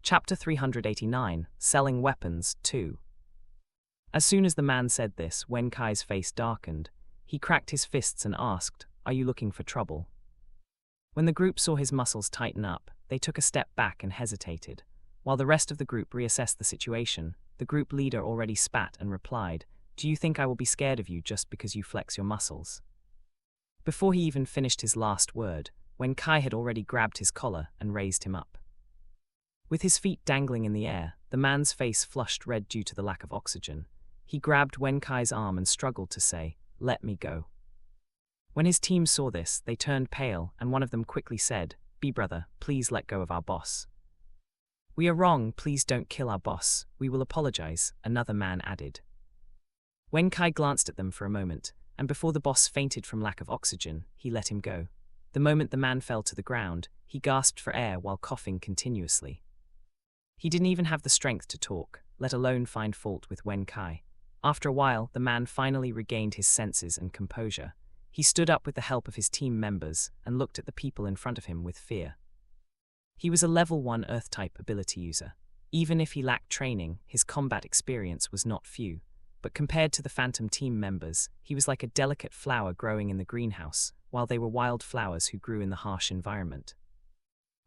Chapter 389, Selling Weapons 2. As soon as the man said this, Wen Kai's face darkened. He cracked his fists and asked, "Are you looking for trouble?" When the group saw his muscles tighten up, they took a step back and hesitated. While the rest of the group reassessed the situation, the group leader already spat and replied, "Do you think I will be scared of you just because you flex your muscles?" Before he even finished his last word, Wen Kai had already grabbed his collar and raised him up. With his feet dangling in the air, the man's face flushed red due to the lack of oxygen. He grabbed Wen Kai's arm and struggled to say, "Let me go." When his team saw this, they turned pale, and one of them quickly said, "Brother, please let go of our boss." "We are wrong, please don't kill our boss, we will apologize," another man added. Wen Kai glanced at them for a moment, and before the boss fainted from lack of oxygen, he let him go. The moment the man fell to the ground, he gasped for air while coughing continuously. He didn't even have the strength to talk, let alone find fault with Wen Kai. After a while, the man finally regained his senses and composure. He stood up with the help of his team members and looked at the people in front of him with fear. He was a level 1 Earth-type ability user. Even if he lacked training, his combat experience was not few. But compared to the Phantom team members, he was like a delicate flower growing in the greenhouse, while they were wild flowers who grew in the harsh environment.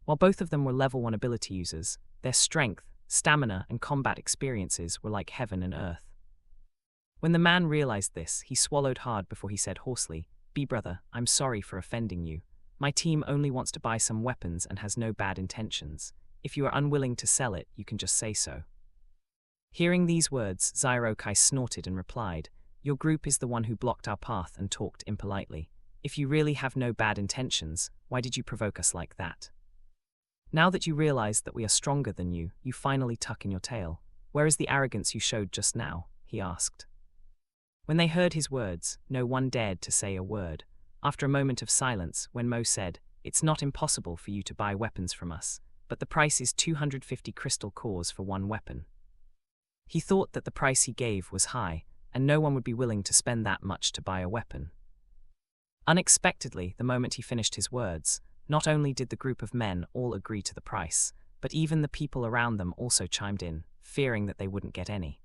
While both of them were level 1 ability users, their strength, stamina, and combat experiences were like heaven and earth. When the man realized this, he swallowed hard before he said hoarsely, "Brother, I'm sorry for offending you. My team only wants to buy some weapons and has no bad intentions. If you are unwilling to sell it, you can just say so." Hearing these words, Kai snorted and replied, "Your group is the one who blocked our path and talked impolitely. If you really have no bad intentions, why did you provoke us like that? Now that you realize that we are stronger than you, you finally tuck in your tail. Where is the arrogance you showed just now?" he asked. When they heard his words, no one dared to say a word. After a moment of silence, Wen Mo said, "It's not impossible for you to buy weapons from us, but the price is 250 crystal cores for one weapon." He thought that the price he gave was high, and no one would be willing to spend that much to buy a weapon. Unexpectedly, the moment he finished his words, not only did the group of men all agree to the price, but even the people around them also chimed in, fearing that they wouldn't get any.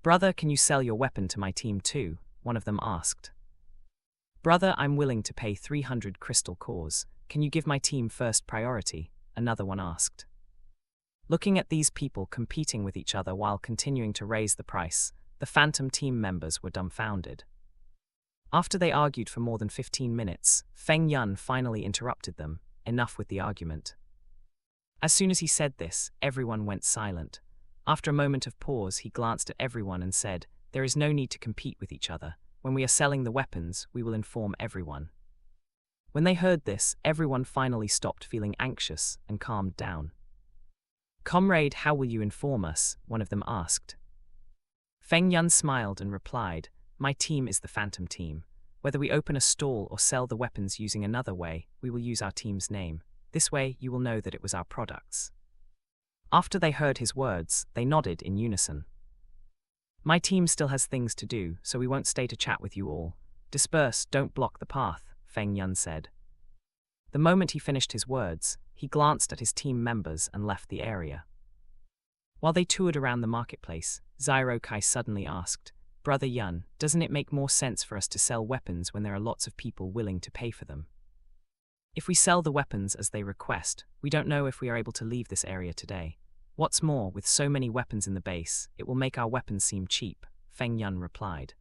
"Brother, can you sell your weapon to my team too?" one of them asked. "Brother, I'm willing to pay 300 crystal cores. Can you give my team first priority?" another one asked. Looking at these people competing with each other while continuing to raise the price, the Phantom team members were dumbfounded. After they argued for more than 15 minutes, Feng Yun finally interrupted them, enough with the argument. As soon as he said this, everyone went silent. After a moment of pause, he glanced at everyone and said, "There is no need to compete with each other. When we are selling the weapons, we will inform everyone." When they heard this, everyone finally stopped feeling anxious and calmed down. "Comrade, how will you inform us?" one of them asked. Feng Yun smiled and replied, "My team is the Phantom team. Whether we open a stall or sell the weapons using another way, we will use our team's name. This way, you will know that it was our products." After they heard his words, they nodded in unison. "My team still has things to do, so we won't stay to chat with you all. Disperse, don't block the path," Feng Yun said. The moment he finished his words, he glanced at his team members and left the area. While they toured around the marketplace, Kai suddenly asked, "Brother Yun, doesn't it make more sense for us to sell weapons when there are lots of people willing to pay for them? If we sell the weapons as they request, we don't know if we are able to leave this area today. What's more, with so many weapons in the base, it will make our weapons seem cheap," Feng Yun replied.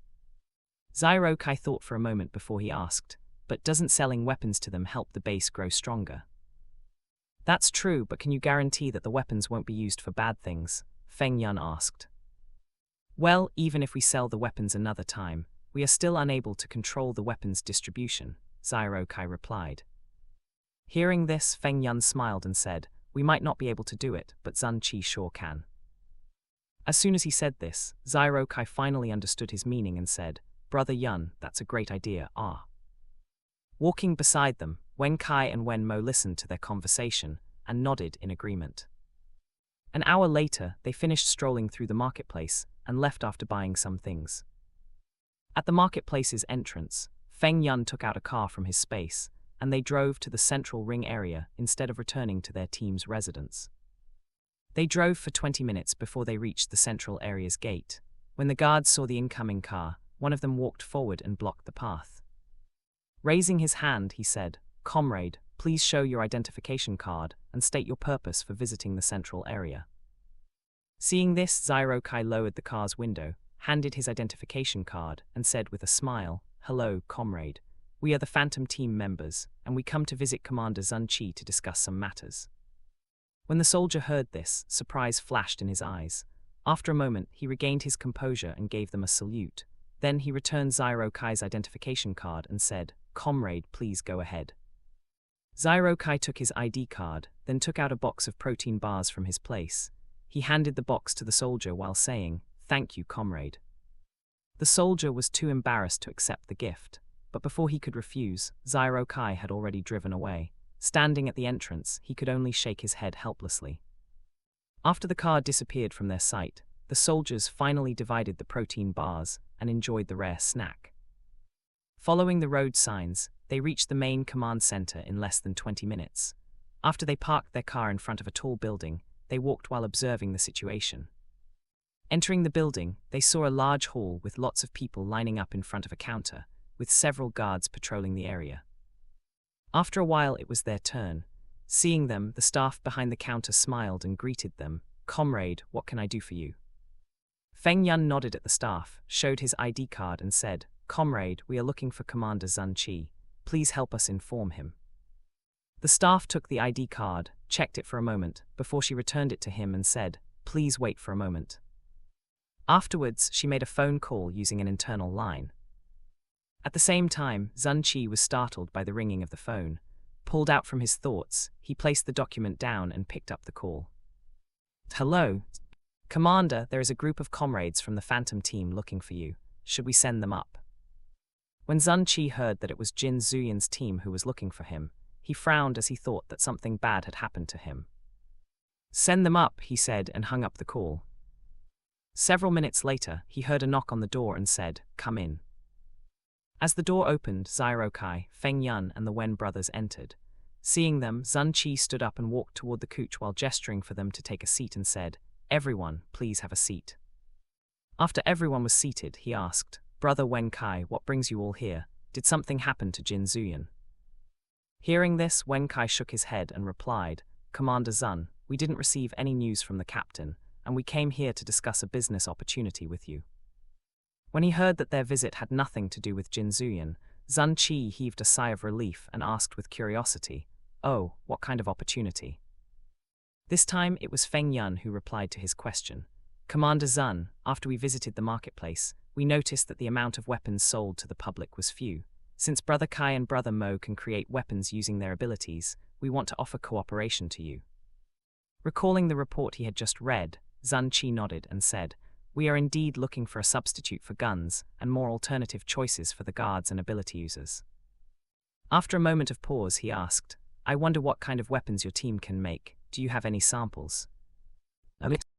Kai thought for a moment before he asked, "But doesn't selling weapons to them help the base grow stronger?" "That's true, but can you guarantee that the weapons won't be used for bad things?" Feng Yun asked. "Well, even if we sell the weapons another time, we are still unable to control the weapons distribution," Kai replied. Hearing this, Feng Yun smiled and said, "We might not be able to do it, but Zun Qi sure can." As soon as he said this, Kai finally understood his meaning and said, "Brother Yun, that's a great idea, ah." Walking beside them, Wen Kai and Wen Mo listened to their conversation and nodded in agreement. An hour later, they finished strolling through the marketplace and left after buying some things. At the marketplace's entrance, Feng Yun took out a car from his space, and they drove to the central ring area instead of returning to their team's residence. They drove for 20 minutes before they reached the central area's gate. When the guards saw the incoming car, one of them walked forward and blocked the path. Raising his hand, he said, "Comrade, please show your identification card and state your purpose for visiting the central area." Seeing this, Zyro-Kai lowered the car's window, handed his identification card, and said with a smile, "Hello, comrade. We are the Phantom Team members, and we come to visit Commander Zun-Chi to discuss some matters." When the soldier heard this, surprise flashed in his eyes. After a moment, he regained his composure and gave them a salute. Then he returned Zyro-Kai's identification card and said, "Comrade, please go ahead." Zyro-Kai took his ID card, then took out a box of protein bars from his place. He handed the box to the soldier while saying, "Thank you, comrade." The soldier was too embarrassed to accept the gift, but before he could refuse, Zyro-Kai had already driven away. Standing at the entrance, he could only shake his head helplessly. After the car disappeared from their sight, the soldiers finally divided the protein bars and enjoyed the rare snack. Following the road signs, they reached the main command center in less than 20 minutes. After they parked their car in front of a tall building, they walked while observing the situation. Entering the building, they saw a large hall with lots of people lining up in front of a counter, with several guards patrolling the area. After a while, it was their turn. Seeing them, the staff behind the counter smiled and greeted them. "Comrade, what can I do for you?" Feng Yun nodded at the staff, showed his ID card and said, "Comrade, we are looking for Commander Zun-Chi. Please help us inform him." The staff took the ID card, checked it for a moment, before she returned it to him and said, "Please wait for a moment." Afterwards, she made a phone call using an internal line. At the same time, Zun-Chi was startled by the ringing of the phone. Pulled out from his thoughts, he placed the document down and picked up the call. "Hello, Commander, there is a group of comrades from the Phantom Team looking for you. Should we send them up?" When Zun-Chi heard that it was Jin Zuyan's team who was looking for him, he frowned as he thought that something bad had happened to him. "Send them up," he said, and hung up the call. Several minutes later, he heard a knock on the door and said, "Come in." As the door opened, Zyro-Kai, Feng Yun, and the Wen brothers entered. Seeing them, Zun-Chi stood up and walked toward the couch while gesturing for them to take a seat and said, "Everyone, please have a seat." After everyone was seated, he asked, "Brother Wen-Kai, what brings you all here? Did something happen to Jin Zuyan?" Hearing this, Wen-Kai shook his head and replied, "Commander Zun, we didn't receive any news from the captain, and we came here to discuss a business opportunity with you." When he heard that their visit had nothing to do with Jin Zuyan, Zun-Chi heaved a sigh of relief and asked with curiosity, "Oh, what kind of opportunity?" This time it was Feng Yun who replied to his question. "Commander Zun, after we visited the marketplace, we noticed that the amount of weapons sold to the public was few. Since Brother Kai and Brother Mo can create weapons using their abilities, we want to offer cooperation to you." Recalling the report he had just read, Zun-Chi nodded and said, "We are indeed looking for a substitute for guns and more alternative choices for the guards and ability users." After a moment of pause, he asked, "I wonder what kind of weapons your team can make. Do you have any samples?"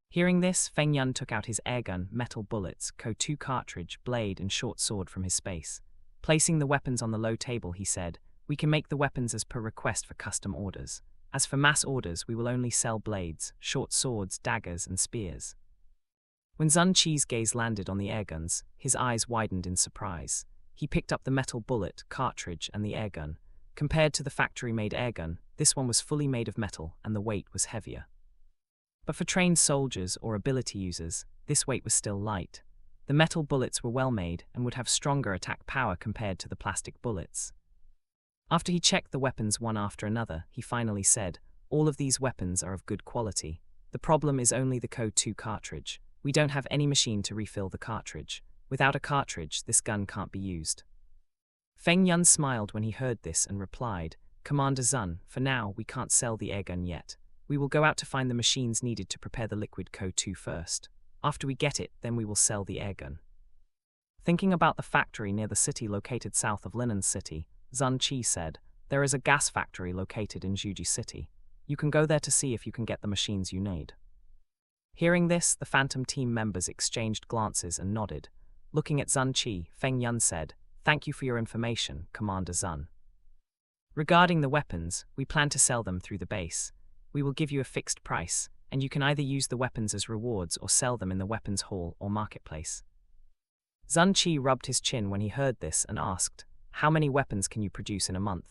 Hearing this, Feng Yun took out his airgun, metal bullets, CO2 cartridge, blade, and short sword from his space. Placing the weapons on the low table, he said, "We can make the weapons as per request for custom orders. As for mass orders, we will only sell blades, short swords, daggers, and spears." When Zun-Chi's gaze landed on the airguns, his eyes widened in surprise. He picked up the metal bullet, cartridge, and the airgun. Compared to the factory-made airgun, this one was fully made of metal and the weight was heavier. But for trained soldiers or ability users, this weight was still light. The metal bullets were well made and would have stronger attack power compared to the plastic bullets. After he checked the weapons one after another, he finally said, "All of these weapons are of good quality. The problem is only the Code 2 cartridge. We don't have any machine to refill the cartridge. Without a cartridge, this gun can't be used." Feng Yun smiled when he heard this and replied, "Commander Zun, for now, we can't sell the airgun yet. We will go out to find the machines needed to prepare the liquid Code 2 first. After we get it, then we will sell the airgun." Thinking about the factory near the city located south of Linen City, Zun-Chi said, "There is a gas factory located in Juji City. You can go there to see if you can get the machines you need." Hearing this, the Phantom Team members exchanged glances and nodded. Looking at Zun-Chi, Feng Yun said, "Thank you for your information, Commander Zun. Regarding the weapons, we plan to sell them through the base. We will give you a fixed price. and you can either use the weapons as rewards or sell them in the weapons hall or marketplace. Sun Qi rubbed his chin when he heard this and asked, "How many weapons can you produce in a month?"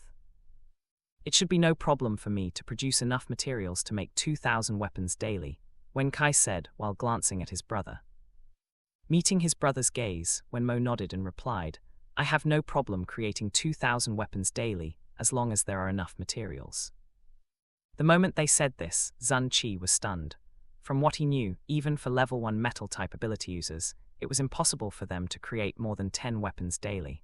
"It should be no problem for me to produce enough materials to make 2,000 weapons daily," Wen Kai said while glancing at his brother. Meeting his brother's gaze, Wenmo nodded and replied, "I have no problem creating 2,000 weapons daily, as long as there are enough materials." The moment they said this, Sun Qi was stunned. From what he knew, even for level 1 metal-type ability users, it was impossible for them to create more than 10 weapons daily.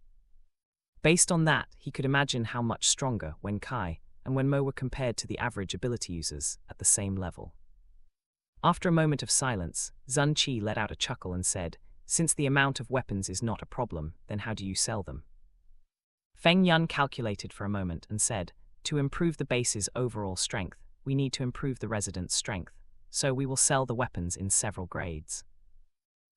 Based on that, he could imagine how much stronger Wen Kai and Wenmo were compared to the average ability users at the same level. After a moment of silence, Sun Qi let out a chuckle and said, "Since the amount of weapons is not a problem, then how do you sell them?" Feng Yun calculated for a moment and said, "To improve the base's overall strength, we need to improve the resident's strength, so we will sell the weapons in several grades.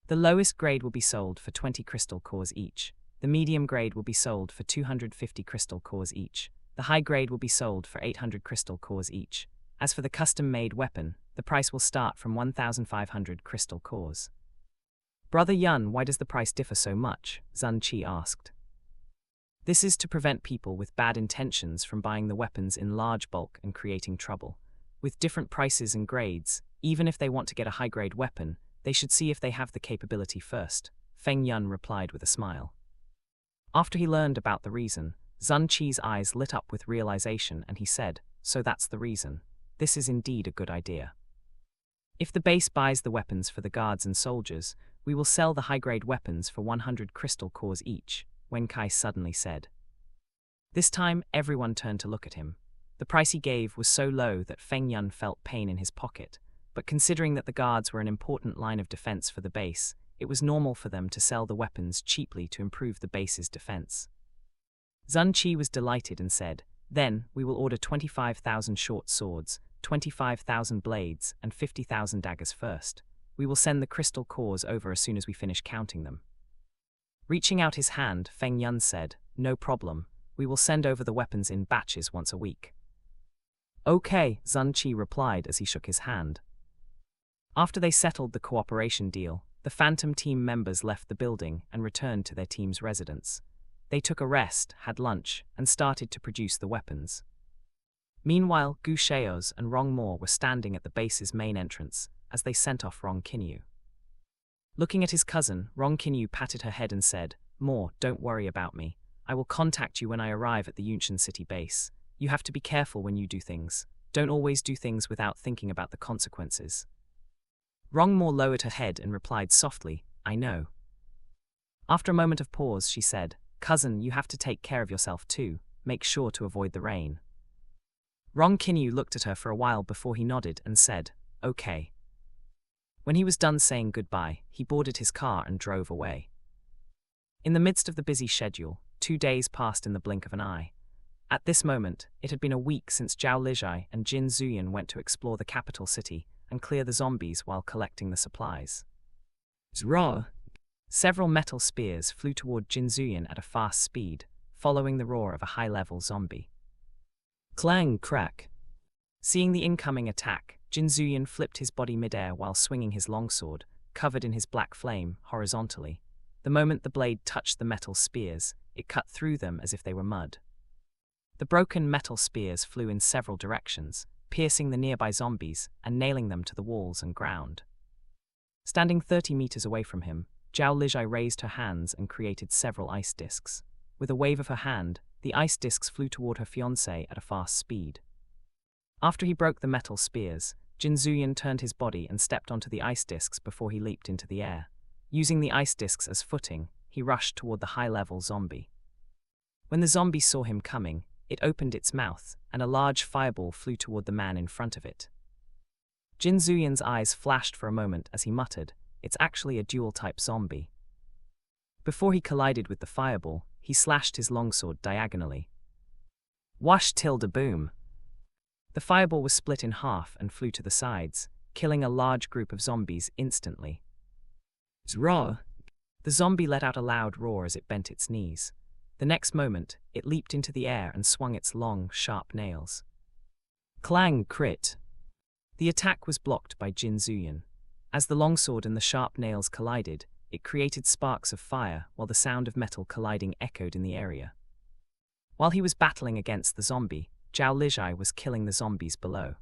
The lowest grade will be sold for 20 crystal cores each, the medium grade will be sold for 250 crystal cores each, the high grade will be sold for 800 crystal cores each. As for the custom-made weapon, the price will start from 1,500 crystal cores." "Brother Yun, why does the price differ so much?" Sun Qi asked. "This is to prevent people with bad intentions from buying the weapons in large bulk and creating trouble. With different prices and grades, even if they want to get a high-grade weapon, they should see if they have the capability first," Feng Yun replied with a smile. After he learned about the reason, Sun Qi's eyes lit up with realization and he said, "So that's the reason. This is indeed a good idea. If the base buys the weapons for the guards and soldiers, we will sell the high-grade weapons for 100 crystal cores each," Wen Kai suddenly said. This time, everyone turned to look at him. The price he gave was so low that Feng Yun felt pain in his pocket, but considering that the guards were an important line of defense for the base, it was normal for them to sell the weapons cheaply to improve the base's defense. Sun Qi was delighted and said, "Then, we will order 25,000 short swords, 25,000 blades, and 50,000 daggers first. We will send the crystal cores over as soon as we finish counting them." Reaching out his hand, Feng Yun said, "No problem. We will send over the weapons in batches once a week." "Okay," Sun Qi replied as he shook his hand. After they settled the cooperation deal, the Phantom team members left the building and returned to their team's residence. They took a rest, had lunch, and started to produce the weapons. Meanwhile, Gu Shao's and Rong Mo were standing at the base's main entrance as they sent off Rong Kinyu. Looking at his cousin, Rong Kinyu patted her head and said, "Mo, don't worry about me. I will contact you when I arrive at the Yunshan City base. You have to be careful when you do things. Don't always do things without thinking about the consequences." Rong Mo lowered her head and replied softly, "I know." After a moment of pause, she said, "Cousin, you have to take care of yourself too. Make sure to avoid the rain." Rong Kinyu looked at her for a while before he nodded and said, "Okay." When he was done saying goodbye, he boarded his car and drove away. In the midst of the busy schedule, 2 days passed in the blink of an eye. At this moment, it had been a week since Zhao Lijai and Jin Zuyan went to explore the capital city and clear the zombies while collecting the supplies. Zra! Several metal spears flew toward Jin Zuyan at a fast speed, following the roar of a high-level zombie. Clang crack! Seeing the incoming attack, Jin Zuyan flipped his body midair while swinging his longsword, covered in his black flame, horizontally. The moment the blade touched the metal spears, it cut through them as if they were mud. The broken metal spears flew in several directions, piercing the nearby zombies and nailing them to the walls and ground. Standing 30 meters away from him, Zhao Lijai raised her hands and created several ice discs. With a wave of her hand, the ice discs flew toward her fiancé at a fast speed. After he broke the metal spears, Jin Zuyan turned his body and stepped onto the ice discs before he leaped into the air. Using the ice discs as footing, he rushed toward the high-level zombie. When the zombie saw him coming, it opened its mouth, and a large fireball flew toward the man in front of it. Jin Zuyan's eyes flashed for a moment as he muttered, "It's actually a dual-type zombie." Before he collided with the fireball, he slashed his longsword diagonally. Whoosh tilde boom! The fireball was split in half and flew to the sides, killing a large group of zombies instantly. Zra! The zombie let out a loud roar as it bent its knees. The next moment, it leaped into the air and swung its long, sharp nails. Clang crit! The attack was blocked by Jin Zuyan. As the longsword and the sharp nails collided, it created sparks of fire while the sound of metal colliding echoed in the area. While he was battling against the zombie, Zhao Lijai was killing the zombies below.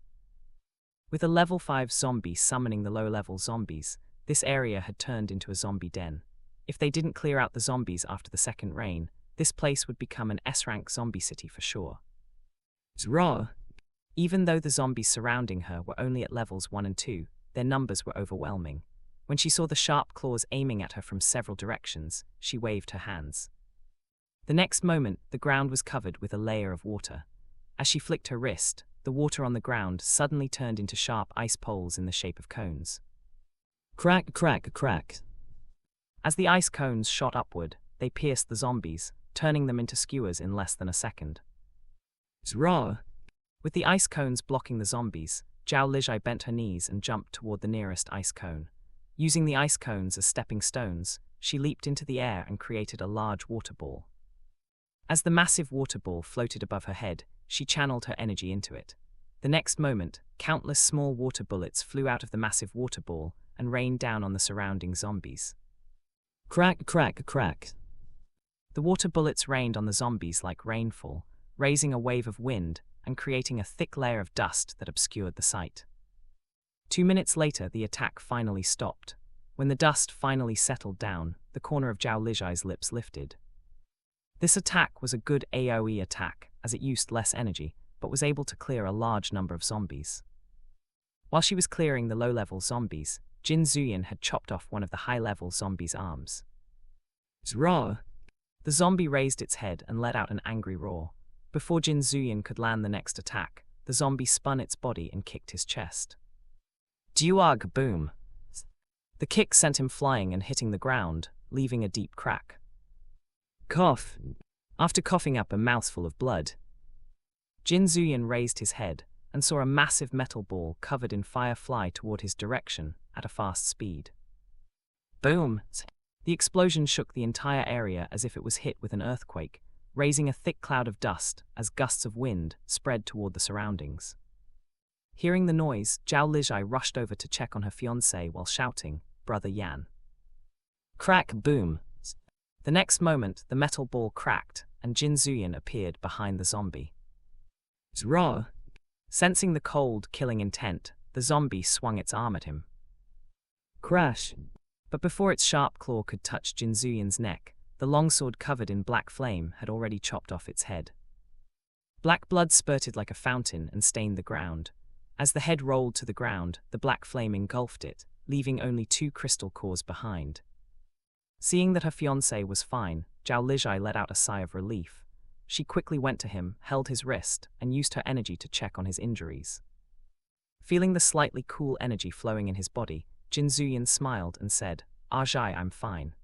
With a level 5 zombie summoning the low-level zombies, this area had turned into a zombie den. If they didn't clear out the zombies after the second rain, this place would become an S-rank zombie city for sure. Raw. Even though the zombies surrounding her were only at levels 1 and 2, their numbers were overwhelming. When she saw the sharp claws aiming at her from several directions, she waved her hands. The next moment, the ground was covered with a layer of water. As she flicked her wrist, the water on the ground suddenly turned into sharp ice poles in the shape of cones. Crack, crack, crack. As the ice cones shot upward, they pierced the zombies, turning them into skewers in less than a second. Raw. With the ice cones blocking the zombies, Zhao Lijai bent her knees and jumped toward the nearest ice cone. Using the ice cones as stepping stones, she leaped into the air and created a large water ball. As the massive water ball floated above her head, she channeled her energy into it. The next moment, countless small water bullets flew out of the massive water ball and rained down on the surrounding zombies. Crack, crack, crack. The water bullets rained on the zombies like rainfall, raising a wave of wind and creating a thick layer of dust that obscured the sight. 2 minutes later, the attack finally stopped. When the dust finally settled down, the corner of Zhao Lijai's lips lifted. This attack was a good AoE attack, as it used less energy, but was able to clear a large number of zombies. While she was clearing the low-level zombies, Jin Zuyan had chopped off one of the high-level zombies' arms. Raw. The zombie raised its head and let out an angry roar. Before Jin Zuyan could land the next attack, the zombie spun its body and kicked his chest. Duog boom. The kick sent him flying and hitting the ground, leaving a deep crack. Cough. After coughing up a mouthful of blood, Jin Zuyan raised his head and saw a massive metal ball covered in fire fly toward his direction at a fast speed. Boom! The explosion shook the entire area as if it was hit with an earthquake, raising a thick cloud of dust as gusts of wind spread toward the surroundings. Hearing the noise, Zhao Lijai rushed over to check on her fiancé while shouting, "Brother Yan." Crack, boom. The next moment, the metal ball cracked, and Jin Zuyan appeared behind the zombie. Raw. Sensing the cold, killing intent, the zombie swung its arm at him. Crash. But before its sharp claw could touch Jin Zuyan's neck, the longsword covered in black flame had already chopped off its head. Black blood spurted like a fountain and stained the ground. As the head rolled to the ground, the black flame engulfed it, leaving only 2 crystal cores behind. Seeing that her fiancé was fine, Zhao Lijai let out a sigh of relief. She quickly went to him, held his wrist, and used her energy to check on his injuries. Feeling the slightly cool energy flowing in his body, Jin Zuyan smiled and said, "Aitg, I'm fine."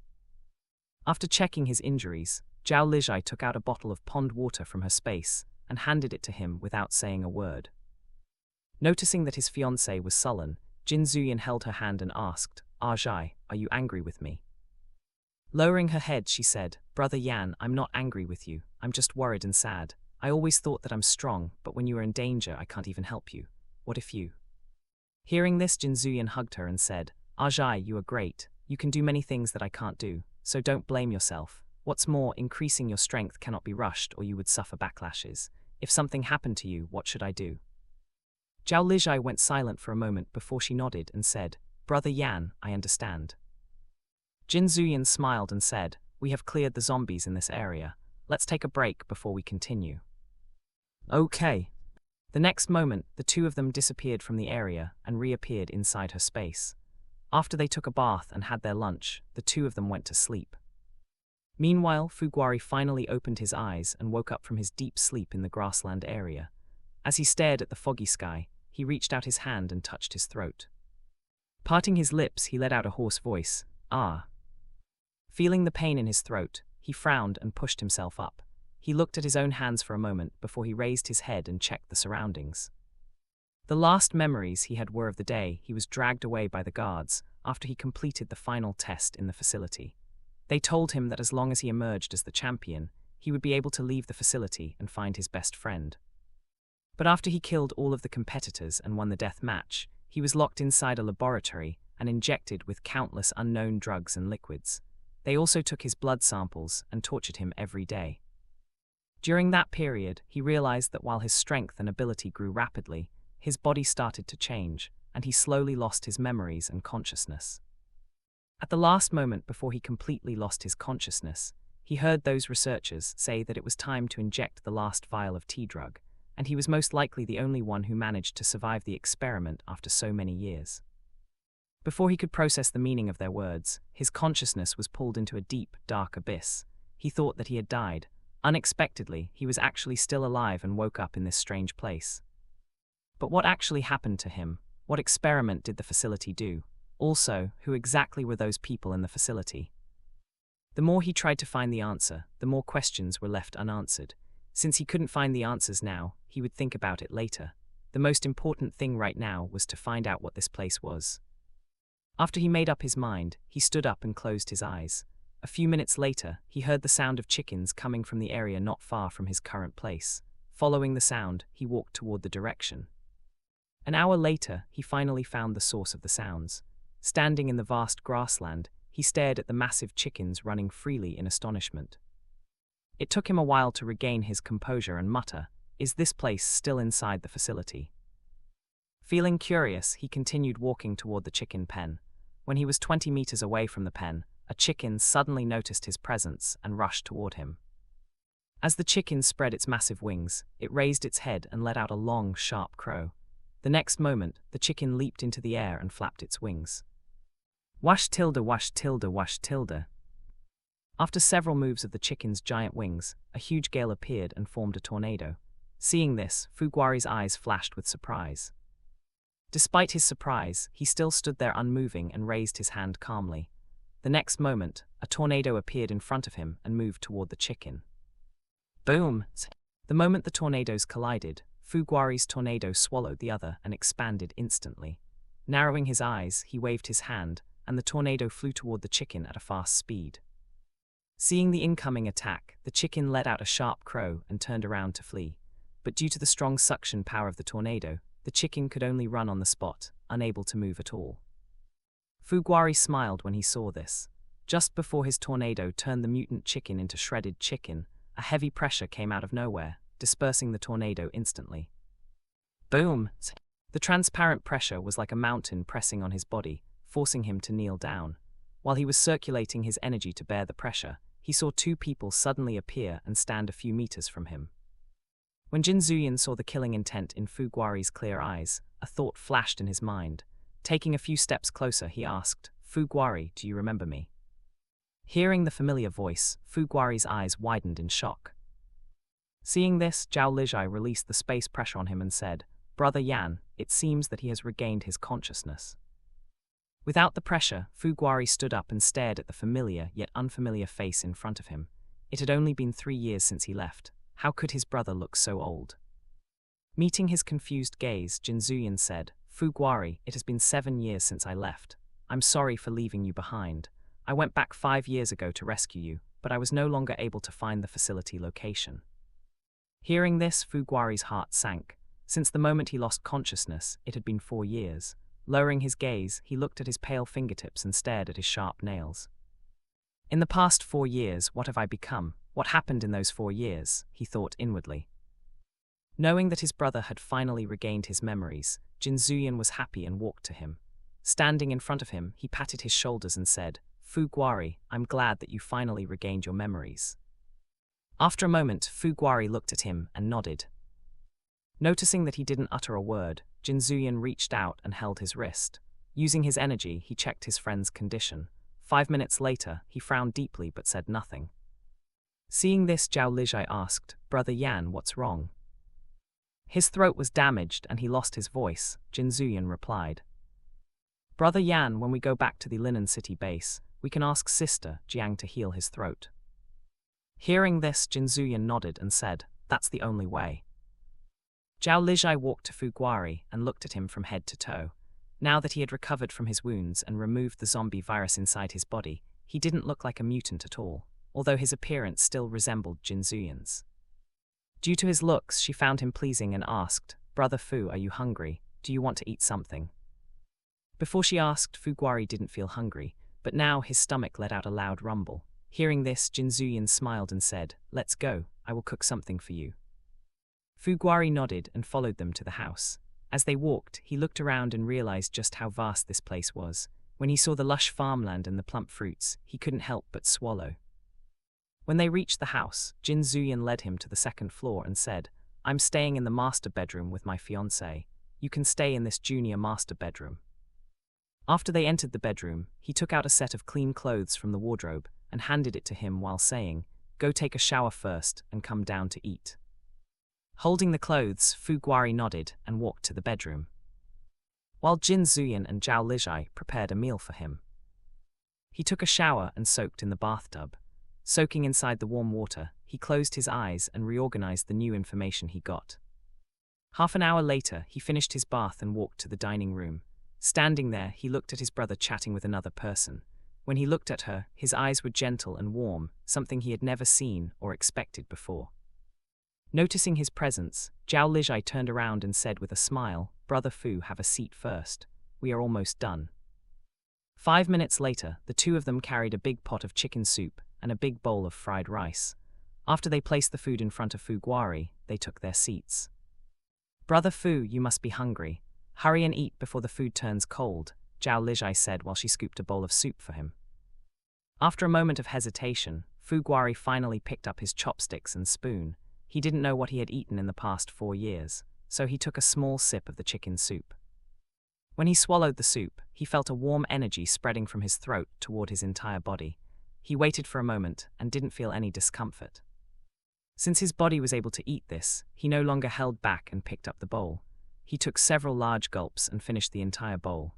After checking his injuries, Zhao Lijai took out a bottle of pond water from her space and handed it to him without saying a word. Noticing that his fiancé was sullen, Jin Zuyan held her hand and asked, "Aitg, are you angry with me?" Lowering her head, she said, "Brother Yan, I'm not angry with you, I'm just worried and sad. I always thought that I'm strong, but when you are in danger, I can't even help you. What if you?" Hearing this, Jin Zuyan hugged her and said, "Aitg, you are great. You can do many things that I can't do, so don't blame yourself. What's more, increasing your strength cannot be rushed or you would suffer backlashes. If something happened to you, what should I do?" Zhao Lijai went silent for a moment before she nodded and said, "Brother Yan, I understand." Jin Zuyan smiled and said, "We have cleared the zombies in this area. Let's take a break before we continue." Okay. The next moment, the two of them disappeared from the area and reappeared inside her space. After they took a bath and had their lunch, the two of them went to sleep. Meanwhile, Fuguari finally opened his eyes and woke up from his deep sleep in the grassland area. As he stared at the foggy sky, he reached out his hand and touched his throat. Parting his lips, he let out a hoarse voice, "Ah." Feeling the pain in his throat, he frowned and pushed himself up. He looked at his own hands for a moment before he raised his head and checked the surroundings. The last memories he had were of the day he was dragged away by the guards after he completed the final test in the facility. They told him that as long as he emerged as the champion, he would be able to leave the facility and find his best friend. But after he killed all of the competitors and won the death match, he was locked inside a laboratory and injected with countless unknown drugs and liquids. They also took his blood samples and tortured him every day. During that period, he realized that while his strength and ability grew rapidly, his body started to change, and he slowly lost his memories and consciousness. At the last moment before he completely lost his consciousness, he heard those researchers say that it was time to inject the last vial of T-drug, and he was most likely the only one who managed to survive the experiment after so many years. Before he could process the meaning of their words, his consciousness was pulled into a deep, dark abyss. He thought that he had died. Unexpectedly, he was actually still alive and woke up in this strange place. But what actually happened to him? What experiment did the facility do? Also, who exactly were those people in the facility? The more he tried to find the answer, the more questions were left unanswered. Since he couldn't find the answers now, he would think about it later. The most important thing right now was to find out what this place was. After he made up his mind, he stood up and closed his eyes. A few minutes later, he heard the sound of chickens coming from the area not far from his current place. Following the sound, he walked toward the direction. An hour later, he finally found the source of the sounds. Standing in the vast grassland, he stared at the massive chickens running freely in astonishment. It took him a while to regain his composure and mutter, "Is this place still inside the facility?" Feeling curious, he continued walking toward the chicken pen. When he was 20 meters away from the pen, a chicken suddenly noticed his presence and rushed toward him. As the chicken spread its massive wings, it raised its head and let out a long, sharp crow. The next moment, the chicken leaped into the air and flapped its wings. Wash tilde wash tilde wash tilde. After several moves of the chicken's giant wings, a huge gale appeared and formed a tornado. Seeing this, Fuguari's eyes flashed with surprise. Despite his surprise, he still stood there unmoving and raised his hand calmly. The next moment, a tornado appeared in front of him and moved toward the chicken. Boom! The moment the tornadoes collided, Fuguari's tornado swallowed the other and expanded instantly. Narrowing his eyes, he waved his hand, and the tornado flew toward the chicken at a fast speed. Seeing the incoming attack, the chicken let out a sharp crow and turned around to flee. But due to the strong suction power of the tornado, the chicken could only run on the spot, unable to move at all. Fuguari smiled when he saw this. Just before his tornado turned the mutant chicken into shredded chicken, a heavy pressure came out of nowhere, dispersing the tornado instantly. Boom! The transparent pressure was like a mountain pressing on his body, forcing him to kneel down. While he was circulating his energy to bear the pressure, he saw two people suddenly appear and stand a few meters from him. When Jin Zuyan saw the killing intent in Fuguari's clear eyes, a thought flashed in his mind. Taking a few steps closer, he asked, "Fuguari, do you remember me?" Hearing the familiar voice, Fuguari's eyes widened in shock. Seeing this, Zhao Lijai released the space pressure on him and said, "Brother Yan, it seems that he has regained his consciousness." Without the pressure, Fuguari stood up and stared at the familiar yet unfamiliar face in front of him. It had only been 3 years since he left. How could his brother look so old? Meeting his confused gaze, Jin Zuyan said, "Fuguari, it has been 7 years since I left. I'm sorry for leaving you behind. I went back 5 years ago to rescue you, but I was no longer able to find the facility location." Hearing this, Fuguari's heart sank. Since the moment he lost consciousness, it had been 4 years. Lowering his gaze, he looked at his pale fingertips and stared at his sharp nails. "In the past 4 years, what have I become? What happened in those 4 years?" he thought inwardly. Knowing that his brother had finally regained his memories, Jin Zuyan was happy and walked to him. Standing in front of him, he patted his shoulders and said, "Fuguari, I'm glad that you finally regained your memories." After a moment, Fuguari looked at him and nodded. Noticing that he didn't utter a word, Jin Zuyan reached out and held his wrist. Using his energy, he checked his friend's condition. 5 minutes later, he frowned deeply but said nothing. Seeing this, Zhao Lijai asked, "Brother Yan, what's wrong?" His throat was damaged and he lost his voice, Jin Zuyan replied. "Brother Yan, when we go back to the Linen City base, we can ask Sister Jiang to heal his throat." Hearing this, Jin Zuyan nodded and said, "That's the only way." Zhao Lijai walked to Fuguari and looked at him from head to toe. Now that he had recovered from his wounds and removed the zombie virus inside his body, he didn't look like a mutant at all, although his appearance still resembled Jin Zuyan's. Due to his looks, she found him pleasing and asked, "Brother Fu, are you hungry? Do you want to eat something?" Before she asked, Fu Guari didn't feel hungry, but now his stomach let out a loud rumble. Hearing this, Jin Zuyin smiled and said, "Let's go, I will cook something for you." Fu Guari nodded and followed them to the house. As they walked, he looked around and realized just how vast this place was. When he saw the lush farmland and the plump fruits, he couldn't help but swallow. When they reached the house, Jin Zuyin led him to the second floor and said, "I'm staying in the master bedroom with my fiancée. You can stay in this junior master bedroom." After they entered the bedroom, he took out a set of clean clothes from the wardrobe and handed it to him while saying, "Go take a shower first and come down to eat." Holding the clothes, Fu Guari nodded and walked to the bedroom, while Jin Zuyin and Zhao Lijai prepared a meal for him. He took a shower and soaked in the bathtub. Soaking inside the warm water, he closed his eyes and reorganized the new information he got. Half an hour later, he finished his bath and walked to the dining room. Standing there, he looked at his brother chatting with another person. When he looked at her, his eyes were gentle and warm, something he had never seen or expected before. Noticing his presence, Zhao Lijai turned around and said with a smile, "Brother Fu, have a seat first. We are almost done." 5 minutes later, the two of them carried a big pot of chicken soup and a big bowl of fried rice. After they placed the food in front of Fu Guari, they took their seats. "Brother Fu, you must be hungry. Hurry and eat before the food turns cold," Zhao Lijai said while she scooped a bowl of soup for him. After a moment of hesitation, Fu Guari finally picked up his chopsticks and spoon. He didn't know what he had eaten in the past 4 years, so he took a small sip of the chicken soup. When he swallowed the soup, he felt a warm energy spreading from his throat toward his entire body. He waited for a moment and didn't feel any discomfort. Since his body was able to eat this, he no longer held back and picked up the bowl. He took several large gulps and finished the entire bowl.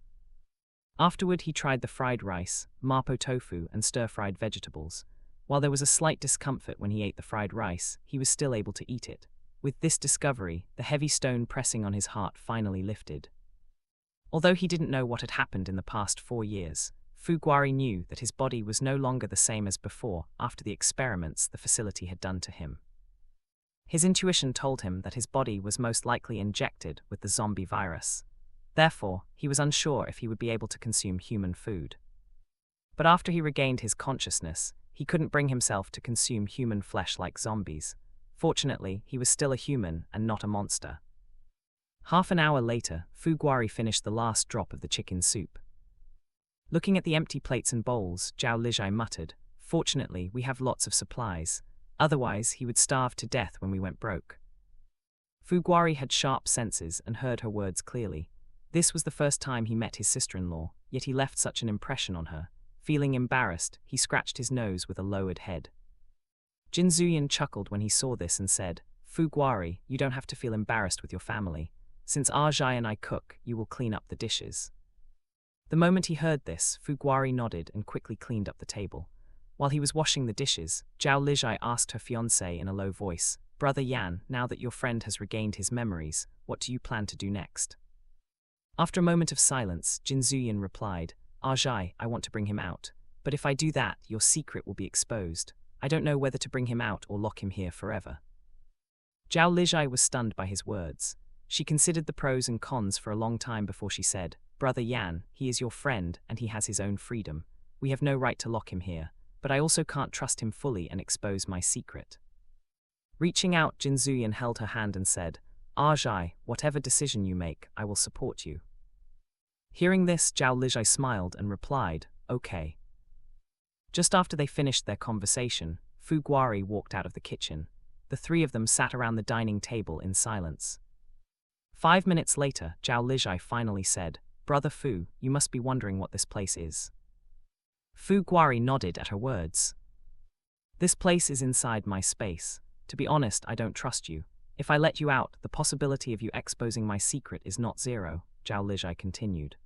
Afterward, he tried the fried rice, mapo tofu, and stir-fried vegetables. While there was a slight discomfort when he ate the fried rice, he was still able to eat it. With this discovery, the heavy stone pressing on his heart finally lifted. Although he didn't know what had happened in the past 4 years, Fu Guari knew that his body was no longer the same as before after the experiments the facility had done to him. His intuition told him that his body was most likely injected with the zombie virus. Therefore, he was unsure if he would be able to consume human food. But after he regained his consciousness, he couldn't bring himself to consume human flesh like zombies. Fortunately, he was still a human and not a monster. Half an hour later, Fu Guari finished the last drop of the chicken soup. Looking at the empty plates and bowls, Zhao Lijai muttered, "Fortunately, we have lots of supplies. Otherwise, he would starve to death when we went broke." Fu Guari had sharp senses and heard her words clearly. This was the first time he met his sister-in-law, yet he left such an impression on her. Feeling embarrassed, he scratched his nose with a lowered head. Jin Zuyin chuckled when he saw this and said, "Fu Guari, you don't have to feel embarrassed with your family. Since Aitg and I cook, you will clean up the dishes." The moment he heard this, Fu Guari nodded and quickly cleaned up the table. While he was washing the dishes, Zhao Lijai asked her fiancé in a low voice, "Brother Yan, now that your friend has regained his memories, what do you plan to do next?" After a moment of silence, Jin Zuyin replied, "Aitg, I want to bring him out. But if I do that, your secret will be exposed. I don't know whether to bring him out or lock him here forever." Zhao Lijai was stunned by his words. She considered the pros and cons for a long time before she said, "Brother Yan, he is your friend and he has his own freedom. We have no right to lock him here, but I also can't trust him fully and expose my secret." Reaching out, Jin Zuyin held her hand and said, "Aitg, whatever decision you make, I will support you." Hearing this, Zhao Lijai smiled and replied, "Okay." Just after they finished their conversation, Fu Guari walked out of the kitchen. The three of them sat around the dining table in silence. 5 minutes later, Zhao Lijai finally said, "Brother Fu, you must be wondering what this place is." Fu Guari nodded at her words. "This place is inside my space. To be honest, I don't trust you. If I let you out, the possibility of you exposing my secret is not zero," Zhao Lijai continued.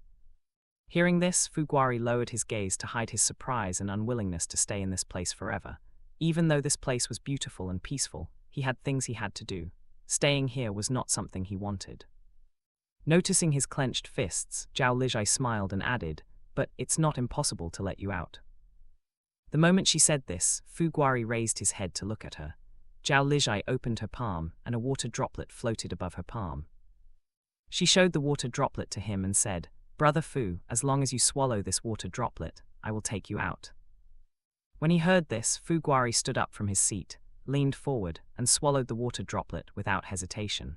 Hearing this, Fu Guari lowered his gaze to hide his surprise and unwillingness to stay in this place forever. Even though this place was beautiful and peaceful, he had things he had to do. Staying here was not something he wanted. Noticing his clenched fists, Zhao Lijai smiled and added, "But it's not impossible to let you out." The moment she said this, Fu Guari raised his head to look at her. Zhao Lijai opened her palm and a water droplet floated above her palm. She showed the water droplet to him and said, "Brother Fu, as long as you swallow this water droplet, I will take you out." When he heard this, Fu Guari stood up from his seat, leaned forward, and swallowed the water droplet without hesitation.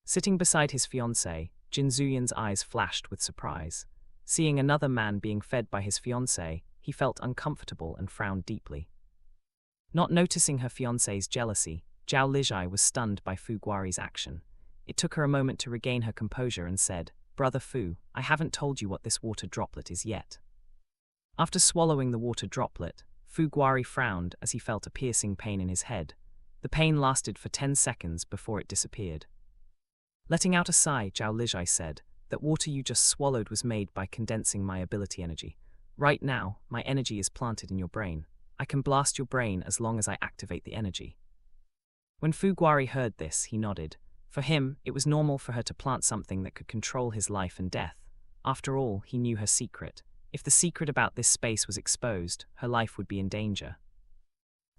Sitting beside his fiancée, Jin Zuyan's eyes flashed with surprise. Seeing another man being fed by his fiancée, he felt uncomfortable and frowned deeply. Not noticing her fiancé's jealousy, Zhao Lijai was stunned by Fu Guari's action. It took her a moment to regain her composure and said, "Brother Fu, I haven't told you what this water droplet is yet." After swallowing the water droplet, Fu Guari frowned as he felt a piercing pain in his head. The pain lasted for 10 seconds before it disappeared. Letting out a sigh, Zhao Lijai said, "That water you just swallowed was made by condensing my ability energy. Right now, my energy is planted in your brain. I can blast your brain as long as I activate the energy." When Fu Guari heard this, he nodded. For him, it was normal for her to plant something that could control his life and death. After all, he knew her secret. If the secret about this space was exposed, her life would be in danger.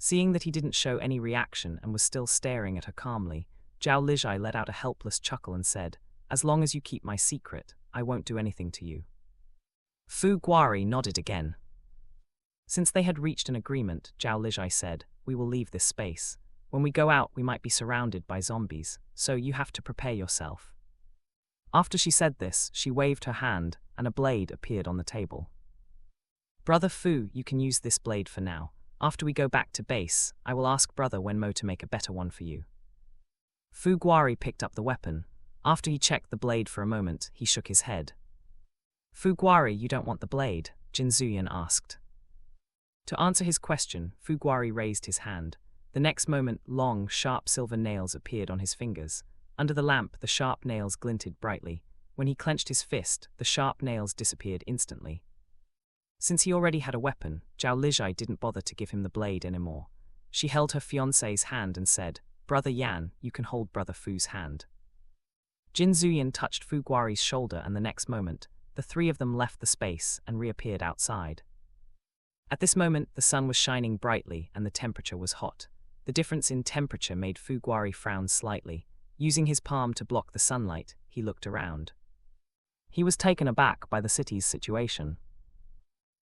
Seeing that he didn't show any reaction and was still staring at her calmly, Zhao Lijai let out a helpless chuckle and said, "As long as you keep my secret, I won't do anything to you." Fu Guari nodded again. Since they had reached an agreement, Zhao Lijai said, "We will leave this space. When we go out, we might be surrounded by zombies, so you have to prepare yourself." After she said this, she waved her hand, and a blade appeared on the table. "Brother Fu, you can use this blade for now. After we go back to base, I will ask Brother Wenmo to make a better one for you." Fu Guari picked up the weapon. After he checked the blade for a moment, he shook his head. "Fu Guari, you don't want the blade?" Jin Zuyan asked. To answer his question, Fu Guari raised his hand. The next moment, long, sharp silver nails appeared on his fingers. Under the lamp, the sharp nails glinted brightly. When he clenched his fist, the sharp nails disappeared instantly. Since he already had a weapon, Zhao Lijai didn't bother to give him the blade anymore. She held her fiancé's hand and said, "Brother Yan, you can hold Brother Fu's hand." Jin Zuyan touched Fu Guari's shoulder, and the next moment, the three of them left the space and reappeared outside. At this moment, the sun was shining brightly and the temperature was hot. The difference in temperature made Fu Guari frown slightly. Using his palm to block the sunlight, he looked around. He was taken aback by the city's situation.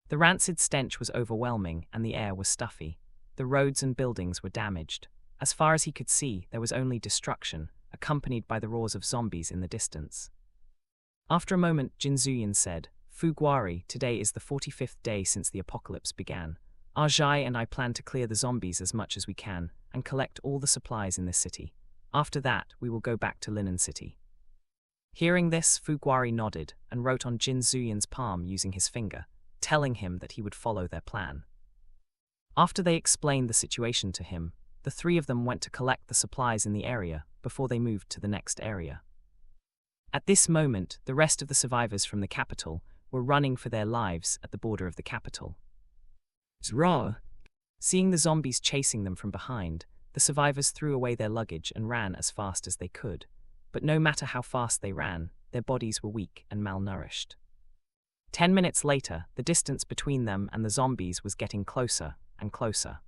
The rancid stench was overwhelming and the air was stuffy. The roads and buildings were damaged. As far as he could see, there was only destruction, accompanied by the roars of zombies in the distance. After a moment, Jin Zuyan said, "Fu Guari, today is the 45th day since the apocalypse began. Aitg and I plan to clear the zombies as much as we can and collect all the supplies in this city. After that, we will go back to Linen City." Hearing this, Fu Guari nodded and wrote on Jin Zuyan's palm using his finger, telling him that he would follow their plan. After they explained the situation to him, the three of them went to collect the supplies in the area before they moved to the next area. At this moment, the rest of the survivors from the capital were running for their lives at the border of the capital. Seeing the zombies chasing them from behind, the survivors threw away their luggage and ran as fast as they could. But no matter how fast they ran, their bodies were weak and malnourished. 10 minutes later, the distance between them and the zombies was getting closer and closer.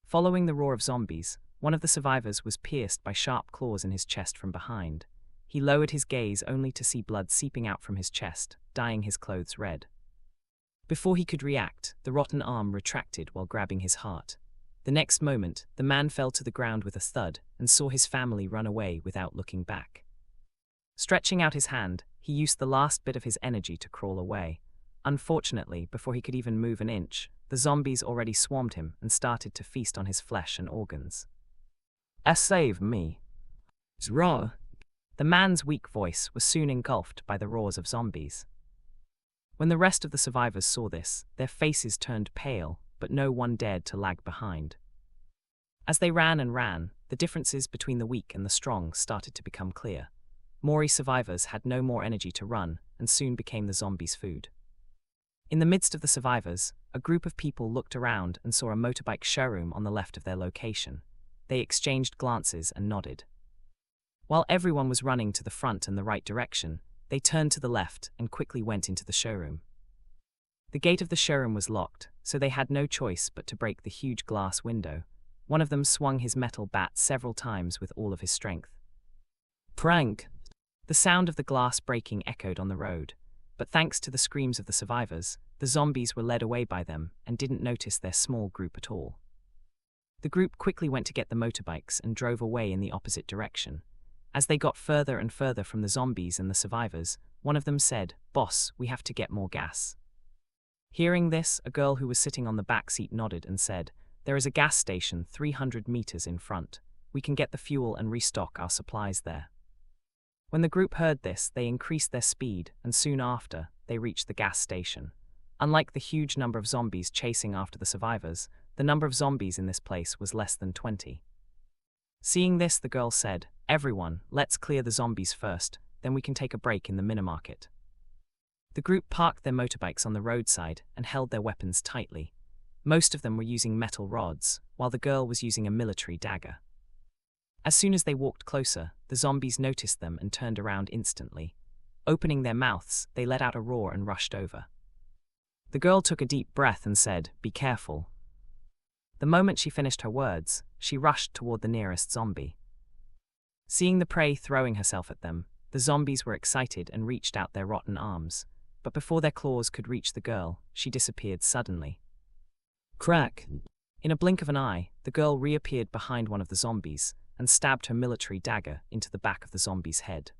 Following the roar of zombies, one of the survivors was pierced by sharp claws in his chest from behind. He lowered his gaze only to see blood seeping out from his chest, dyeing his clothes red. Before he could react, the rotten arm retracted while grabbing his heart. The next moment, the man fell to the ground with a thud and saw his family run away without looking back. Stretching out his hand, he used the last bit of his energy to crawl away. Unfortunately, before he could even move an inch, the zombies already swarmed him and started to feast on his flesh and organs. "Save me." The man's weak voice was soon engulfed by the roars of zombies. When the rest of the survivors saw this, their faces turned pale, but no one dared to lag behind. As they ran and ran, the differences between the weak and the strong started to become clear. Mori survivors had no more energy to run, and soon became the zombies' food. In the midst of the survivors, a group of people looked around and saw a motorbike showroom on the left of their location. They exchanged glances and nodded. While everyone was running to the front and the right direction, they turned to the left and quickly went into the showroom. The gate of the showroom was locked, so they had no choice but to break the huge glass window. One of them swung his metal bat several times with all of his strength. Prank! The sound of the glass breaking echoed on the road, but thanks to the screams of the survivors, the zombies were led away by them and didn't notice their small group at all. The group quickly went to get the motorbikes and drove away in the opposite direction. As they got further and further from the zombies and the survivors, one of them said, "Boss, we have to get more gas." Hearing this, a girl who was sitting on the back seat nodded and said, "There is a gas station 300 meters in front. We can get the fuel and restock our supplies there." When the group heard this, they increased their speed, and soon after, they reached the gas station. Unlike the huge number of zombies chasing after the survivors, the number of zombies in this place was less than 20. Seeing this, the girl said, "Everyone, let's clear the zombies first, then we can take a break in the minimarket." The group parked their motorbikes on the roadside and held their weapons tightly. Most of them were using metal rods, while the girl was using a military dagger. As soon as they walked closer, the zombies noticed them and turned around instantly. Opening their mouths, they let out a roar and rushed over. The girl took a deep breath and said, "Be careful." The moment she finished her words, she rushed toward the nearest zombie. Seeing the prey throwing herself at them, the zombies were excited and reached out their rotten arms. But before their claws could reach the girl, she disappeared suddenly. Crack! In a blink of an eye, the girl reappeared behind one of the zombies and stabbed her military dagger into the back of the zombie's head.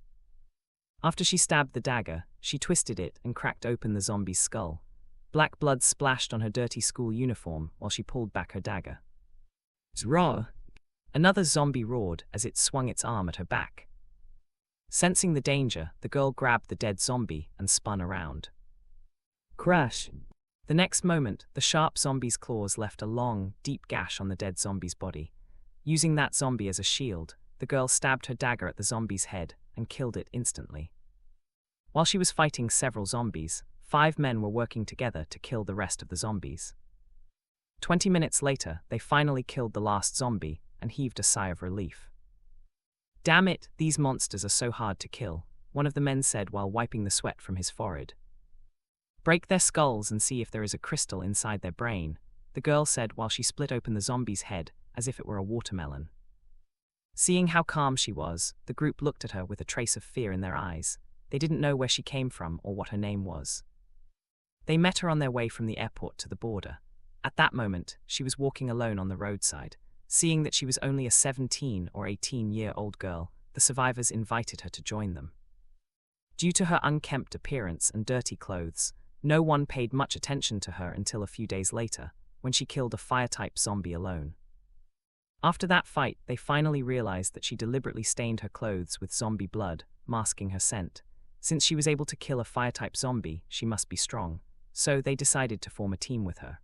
After she stabbed the dagger, she twisted it and cracked open the zombie's skull. Black blood splashed on her dirty school uniform while she pulled back her dagger. Raw! Another zombie roared as it swung its arm at her back. Sensing the danger, the girl grabbed the dead zombie and spun around. Crash! The next moment, the sharp zombie's claws left a long, deep gash on the dead zombie's body. Using that zombie as a shield, the girl stabbed her dagger at the zombie's head and killed it instantly. While she was fighting several zombies, 5 men were working together to kill the rest of the zombies. 20 minutes later, they finally killed the last zombie and heaved a sigh of relief. "Damn it, these monsters are so hard to kill," one of the men said while wiping the sweat from his forehead. "Break their skulls and see if there is a crystal inside their brain," the girl said while she split open the zombie's head as if it were a watermelon. Seeing how calm she was, the group looked at her with a trace of fear in their eyes. They didn't know where she came from or what her name was. They met her on their way from the airport to the border. At that moment, she was walking alone on the roadside. Seeing that she was only a 17 or 18-year-old girl, the survivors invited her to join them. Due to her unkempt appearance and dirty clothes, no one paid much attention to her until a few days later, when she killed a fire-type zombie alone. After that fight, they finally realized that she deliberately stained her clothes with zombie blood, masking her scent. Since she was able to kill a fire-type zombie, she must be strong, so they decided to form a team with her.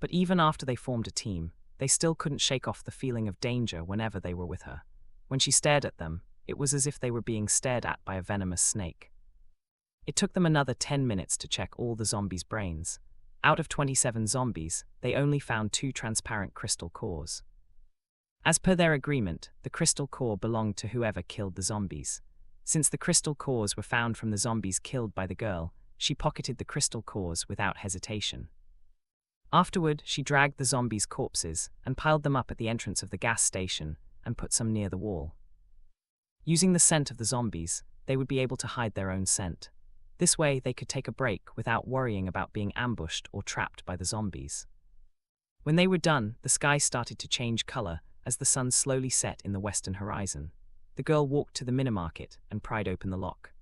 But even after they formed a team, they still couldn't shake off the feeling of danger whenever they were with her. When she stared at them, it was as if they were being stared at by a venomous snake. It took them another 10 minutes to check all the zombies' brains. Out of 27 zombies, they only found 2 transparent crystal cores. As per their agreement, the crystal core belonged to whoever killed the zombies. Since the crystal cores were found from the zombies killed by the girl, she pocketed the crystal cores without hesitation. Afterward, she dragged the zombies' corpses and piled them up at the entrance of the gas station and put some near the wall. Using the scent of the zombies, they would be able to hide their own scent. This way, they could take a break without worrying about being ambushed or trapped by the zombies. When they were done, the sky started to change color as the sun slowly set in the western horizon. The girl walked to the minimarket and pried open the lock.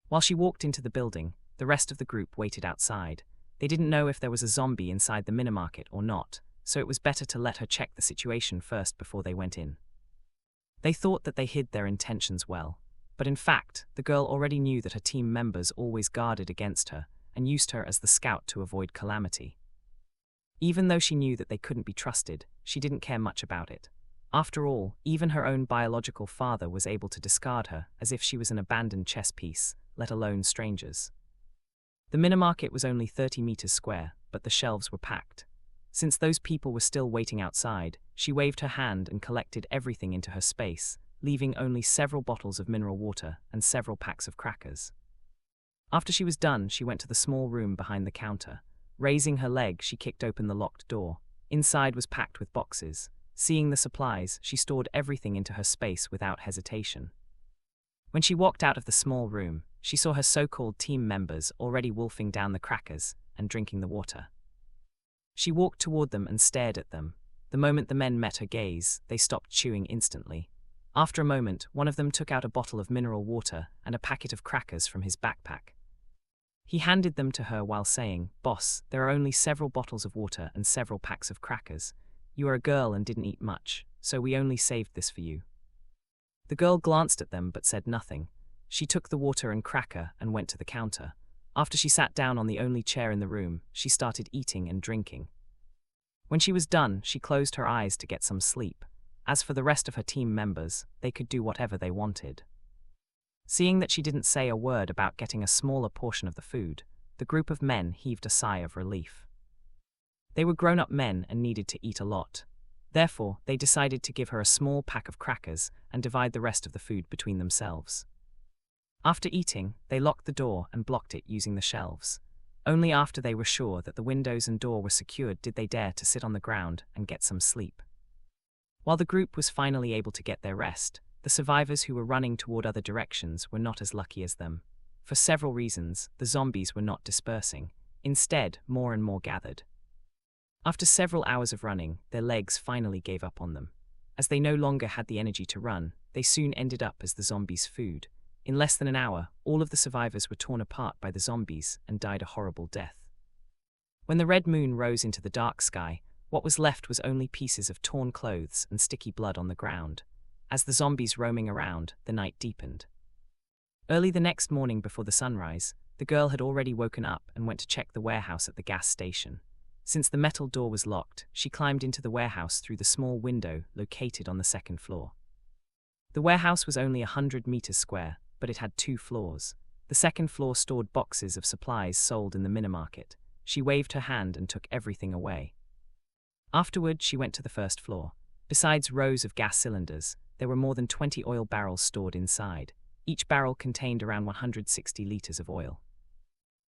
While she walked into the building, the rest of the group waited outside. They didn't know if there was a zombie inside the minimarket or not, so it was better to let her check the situation first before they went in. They thought that they hid their intentions well, but in fact, the girl already knew that her team members always guarded against her and used her as the scout to avoid calamity. Even though she knew that they couldn't be trusted, she didn't care much about it. After all, even her own biological father was able to discard her as if she was an abandoned chess piece, let alone strangers. The minimarket was only 30 meters square, but the shelves were packed. Since those people were still waiting outside, she waved her hand and collected everything into her space, leaving only several bottles of mineral water and several packs of crackers. After she was done, she went to the small room behind the counter. Raising her leg, she kicked open the locked door. Inside was packed with boxes. Seeing the supplies, she stored everything into her space without hesitation. When she walked out of the small room, she saw her so-called team members already wolfing down the crackers and drinking the water. She walked toward them and stared at them. The moment the men met her gaze, they stopped chewing instantly. After a moment, one of them took out a bottle of mineral water and a packet of crackers from his backpack. He handed them to her while saying, "Boss, there are only several bottles of water and several packs of crackers. You are a girl and didn't eat much, so we only saved this for you." The girl glanced at them but said nothing. She took the water and cracker and went to the counter. After she sat down on the only chair in the room, she started eating and drinking. When she was done, she closed her eyes to get some sleep. As for the rest of her team members, they could do whatever they wanted. Seeing that she didn't say a word about getting a smaller portion of the food, the group of men heaved a sigh of relief. They were grown-up men and needed to eat a lot. Therefore, they decided to give her a small pack of crackers and divide the rest of the food between themselves. After eating, they locked the door and blocked it using the shelves. Only after they were sure that the windows and door were secured did they dare to sit on the ground and get some sleep. While the group was finally able to get their rest, the survivors who were running toward other directions were not as lucky as them. For several reasons, the zombies were not dispersing. Instead, more and more gathered. After several hours of running, their legs finally gave up on them. As they no longer had the energy to run, they soon ended up as the zombies' food. In less than an hour, all of the survivors were torn apart by the zombies and died a horrible death. When the red moon rose into the dark sky, what was left was only pieces of torn clothes and sticky blood on the ground. As the zombies roaming around, the night deepened. Early the next morning before the sunrise, the girl had already woken up and went to check the warehouse at the gas station. Since the metal door was locked, she climbed into the warehouse through the small window located on the second floor. The warehouse was only 100 meters square, but it had 2 floors. The second floor stored boxes of supplies sold in the minimarket. She waved her hand and took everything away. Afterward, she went to the first floor. Besides rows of gas cylinders, there were more than 20 oil barrels stored inside. Each barrel contained around 160 liters of oil.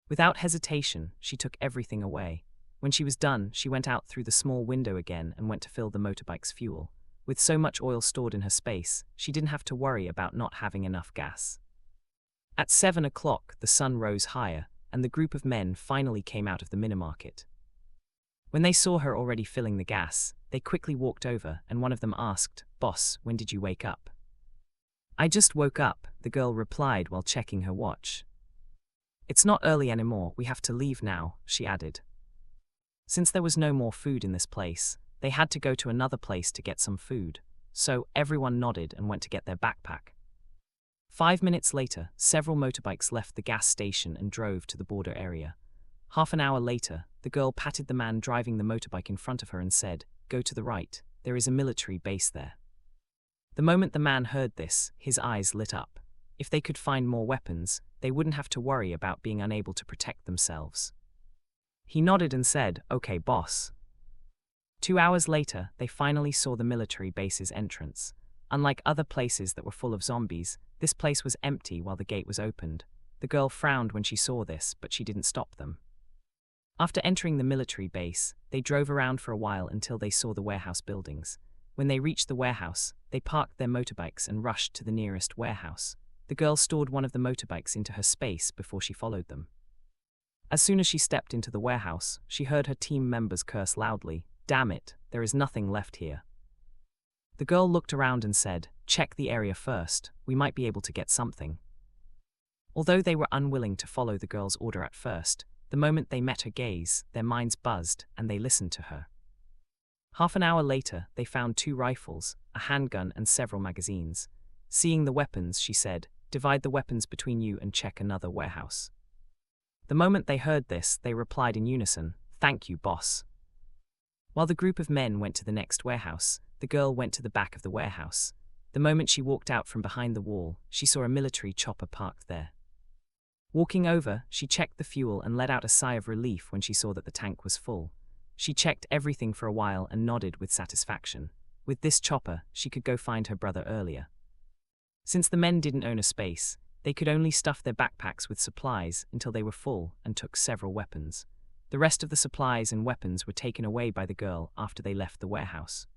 Without hesitation, she took everything away. When she was done, she went out through the small window again and went to fill the motorbike's fuel. With so much oil stored in her space, she didn't have to worry about not having enough gas. At 7 o'clock, the sun rose higher, and the group of men finally came out of the minimarket. When they saw her already filling the gas, they quickly walked over, and one of them asked, "Boss, when did you wake up?" "I just woke up," the girl replied while checking her watch. "It's not early anymore, we have to leave now," she added. Since there was no more food in this place, they had to go to another place to get some food, so everyone nodded and went to get their backpack. 5 minutes later, several motorbikes left the gas station and drove to the border area. Half an hour later, the girl patted the man driving the motorbike in front of her and said, "Go to the right, there is a military base there." The moment the man heard this, his eyes lit up. If they could find more weapons, they wouldn't have to worry about being unable to protect themselves. He nodded and said, "Okay, boss." 2 hours later, they finally saw the military base's entrance. Unlike other places that were full of zombies, this place was empty while the gate was opened. The girl frowned when she saw this, but she didn't stop them. After entering the military base, they drove around for a while until they saw the warehouse buildings. When they reached the warehouse, they parked their motorbikes and rushed to the nearest warehouse. The girl stored one of the motorbikes into her space before she followed them. As soon as she stepped into the warehouse, she heard her team members curse loudly, "Damn it, there is nothing left here." The girl looked around and said, "Check the area first, we might be able to get something." Although they were unwilling to follow the girl's order at first, the moment they met her gaze, their minds buzzed and they listened to her. Half an hour later, they found 2 rifles, a handgun and several magazines. Seeing the weapons, she said, "Divide the weapons between you and check another warehouse." The moment they heard this, they replied in unison, "Thank you, boss." While the group of men went to the next warehouse, the girl went to the back of the warehouse. The moment she walked out from behind the wall, she saw a military chopper parked there. Walking over, she checked the fuel and let out a sigh of relief when she saw that the tank was full. She checked everything for a while and nodded with satisfaction. With this chopper, she could go find her brother earlier. Since the men didn't own a space, they could only stuff their backpacks with supplies until they were full and took several weapons. The rest of the supplies and weapons were taken away by the girl after they left the warehouse.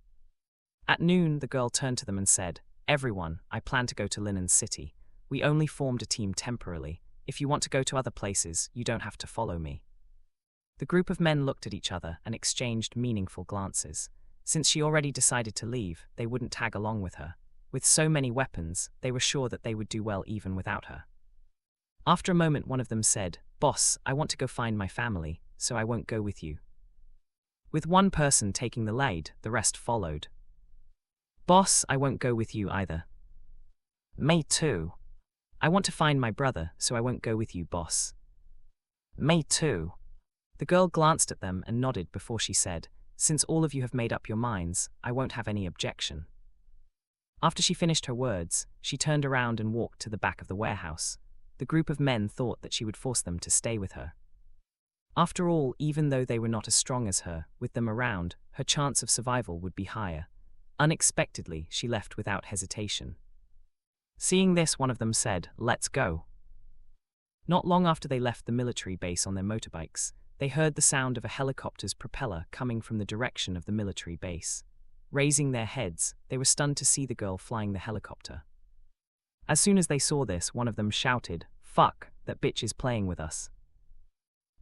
At noon, the girl turned to them and said, "Everyone, I plan to go to Linen City. We only formed a team temporarily. If you want to go to other places, you don't have to follow me." The group of men looked at each other and exchanged meaningful glances. Since she already decided to leave, they wouldn't tag along with her. With so many weapons, they were sure that they would do well even without her. After a moment, one of them said, "Boss, I want to go find my family, so I won't go with you." With one person taking the lead, the rest followed. "Boss, I won't go with you either." "Me too." "I want to find my brother, so I won't go with you, boss." "Me too." The girl glanced at them and nodded before she said, "Since all of you have made up your minds, I won't have any objection." After she finished her words, she turned around and walked to the back of the warehouse. The group of men thought that she would force them to stay with her. After all, even though they were not as strong as her, with them around, her chance of survival would be higher. Unexpectedly, she left without hesitation. Seeing this, one of them said, "Let's go." Not long after they left the military base on their motorbikes, they heard the sound of a helicopter's propeller coming from the direction of the military base. Raising their heads, they were stunned to see the girl flying the helicopter. As soon as they saw this, one of them shouted, "Fuck, that bitch is playing with us."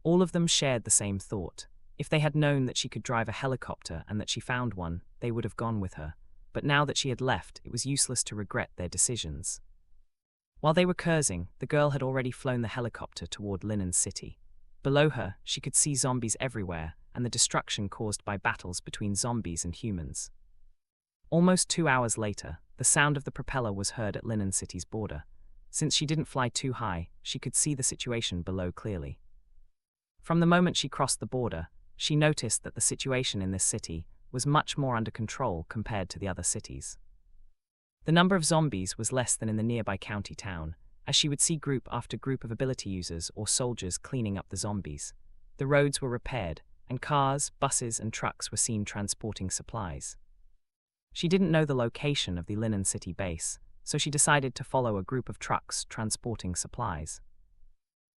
All of them shared the same thought. If they had known that she could drive a helicopter and that she found one, they would have gone with her. But now that she had left, it was useless to regret their decisions. While they were cursing, the girl had already flown the helicopter toward Linen City. Below her, she could see zombies everywhere and the destruction caused by battles between zombies and humans. Almost 2 hours later, the sound of the propeller was heard at Linen City's border. Since she didn't fly too high, she could see the situation below clearly. From the moment she crossed the border, she noticed that the situation in this city was much more under control compared to the other cities. The number of zombies was less than in the nearby county town, as she would see group after group of ability users or soldiers cleaning up the zombies. The roads were repaired, and cars, buses, and trucks were seen transporting supplies. She didn't know the location of the Linen City base, so she decided to follow a group of trucks transporting supplies.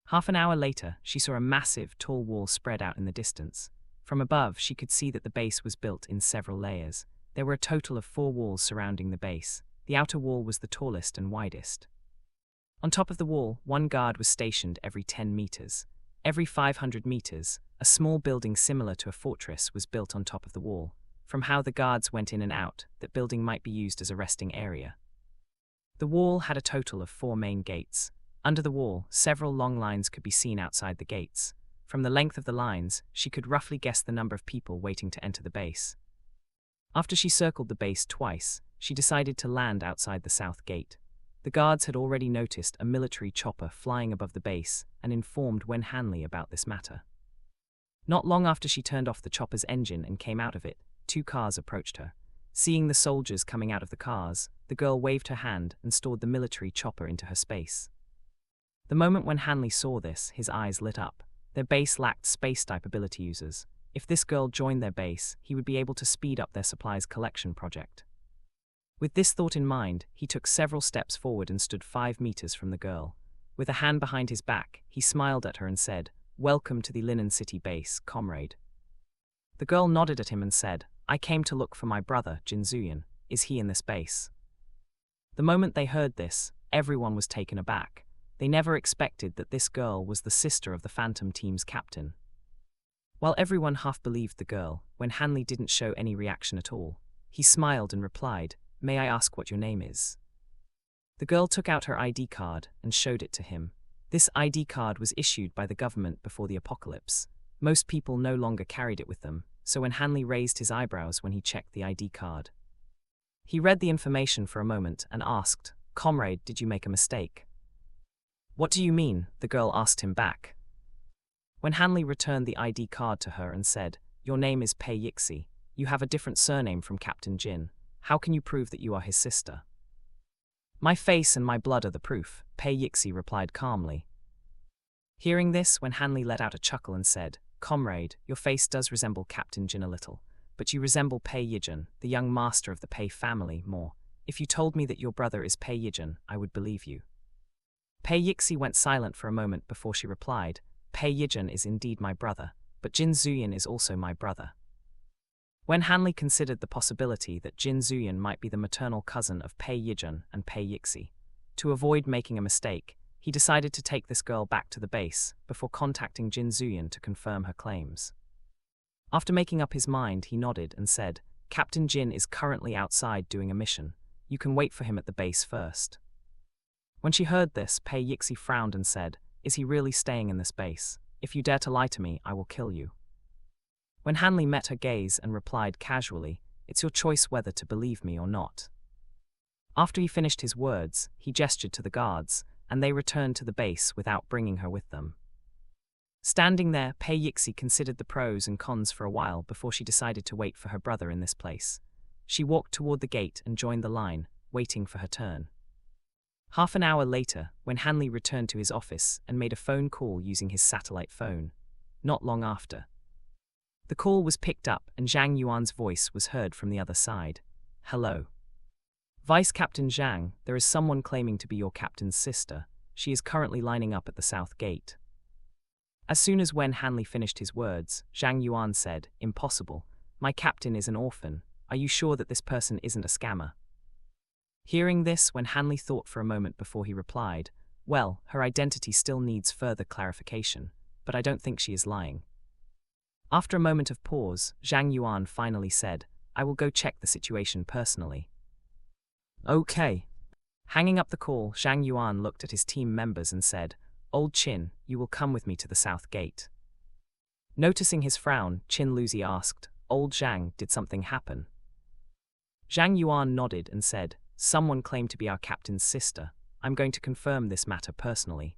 Half an hour later, she saw a massive, tall wall spread out in the distance. From above, she could see that the base was built in several layers. There were a total of 4 walls surrounding the base. The outer wall was the tallest and widest. On top of the wall, one guard was stationed every 10 meters. Every 500 meters, a small building similar to a fortress was built on top of the wall. From how the guards went in and out, that building might be used as a resting area. The wall had a total of 4 main gates. Under the wall, several long lines could be seen outside the gates. From the length of the lines, she could roughly guess the number of people waiting to enter the base. After she circled the base twice, she decided to land outside the south gate. The guards had already noticed a military chopper flying above the base and informed Wen Hanley about this matter. Not long after she turned off the chopper's engine and came out of it, 2 cars approached her. Seeing the soldiers coming out of the cars, the girl waved her hand and stored the military chopper into her space. The moment when Hanley saw this, his eyes lit up. Their base lacked space-type ability users. If this girl joined their base, he would be able to speed up their supplies collection project. With this thought in mind, he took several steps forward and stood 5 meters from the girl. With a hand behind his back, he smiled at her and said, "Welcome to the Linen City base, comrade." The girl nodded at him and said, "I came to look for my brother, Jinzuyan. Is he in this base?" The moment they heard this, everyone was taken aback. They never expected that this girl was the sister of the Phantom Team's captain. While everyone half believed the girl, when Hanley didn't show any reaction at all, he smiled and replied, "May I ask what your name is?" The girl took out her ID card and showed it to him. This ID card was issued by the government before the apocalypse. Most people no longer carried it with them, so when Hanley raised his eyebrows when he checked the ID card. He read the information for a moment and asked, "Comrade, did you make a mistake?" "What do you mean?" the girl asked him back. When Hanley returned the ID card to her and said, "Your name is Pei Yixi. You have a different surname from Captain Jin. How can you prove that you are his sister?" "My face and my blood are the proof," Pei Yixi replied calmly. Hearing this, when Hanley let out a chuckle and said, "Comrade, your face does resemble Captain Jin a little, but you resemble Pei Yijun, the young master of the Pei family, more. If you told me that your brother is Pei Yijun, I would believe you." Pei Yixi went silent for a moment before she replied, "Pei Yijun is indeed my brother. but Jin Zuyin is also my brother. When Hanley considered the possibility that Jin Zuyin might be the maternal cousin of Pei Yijun and Pei Yixi, to avoid making a mistake, he decided to take this girl back to the base before contacting Jin Zuyin to confirm her claims. After making up his mind, he nodded and said, "Captain Jin is currently outside doing a mission. You can wait for him at the base first." When she heard this, Pei Yixi frowned and said, "Is he really staying in this base? If you dare to lie to me, I will kill you." When Hanley met her gaze and replied casually, "It's your choice whether to believe me or not." After he finished his words, he gestured to the guards, and they returned to the base without bringing her with them. Standing there, Pei Yixi considered the pros and cons for a while before she decided to wait for her brother in this place. She walked toward the gate and joined the line, waiting for her turn. Half an hour later, when Hanley returned to his office and made a phone call using his satellite phone, not long after, the call was picked up and Zhang Yuan's voice was heard from the other side. "Hello. Vice Captain Zhang, there is someone claiming to be your captain's sister. She is currently lining up at the south gate." As soon as Wen Hanley finished his words, Zhang Yuan said, "Impossible. My captain is an orphan. Are you sure that this person isn't a scammer?" Hearing this, Wen Hanley thought for a moment before he replied, "Well, her identity still needs further clarification, but I don't think she is lying." After a moment of pause, Zhang Yuan finally said, "I will go check the situation personally." "Okay." Hanging up the call, Zhang Yuan looked at his team members and said, "Old Qin, you will come with me to the south gate." Noticing his frown, Qin Luzi asked, "Old Zhang, did something happen?" Zhang Yuan nodded and said, "Someone claimed to be our captain's sister. I'm going to confirm this matter personally."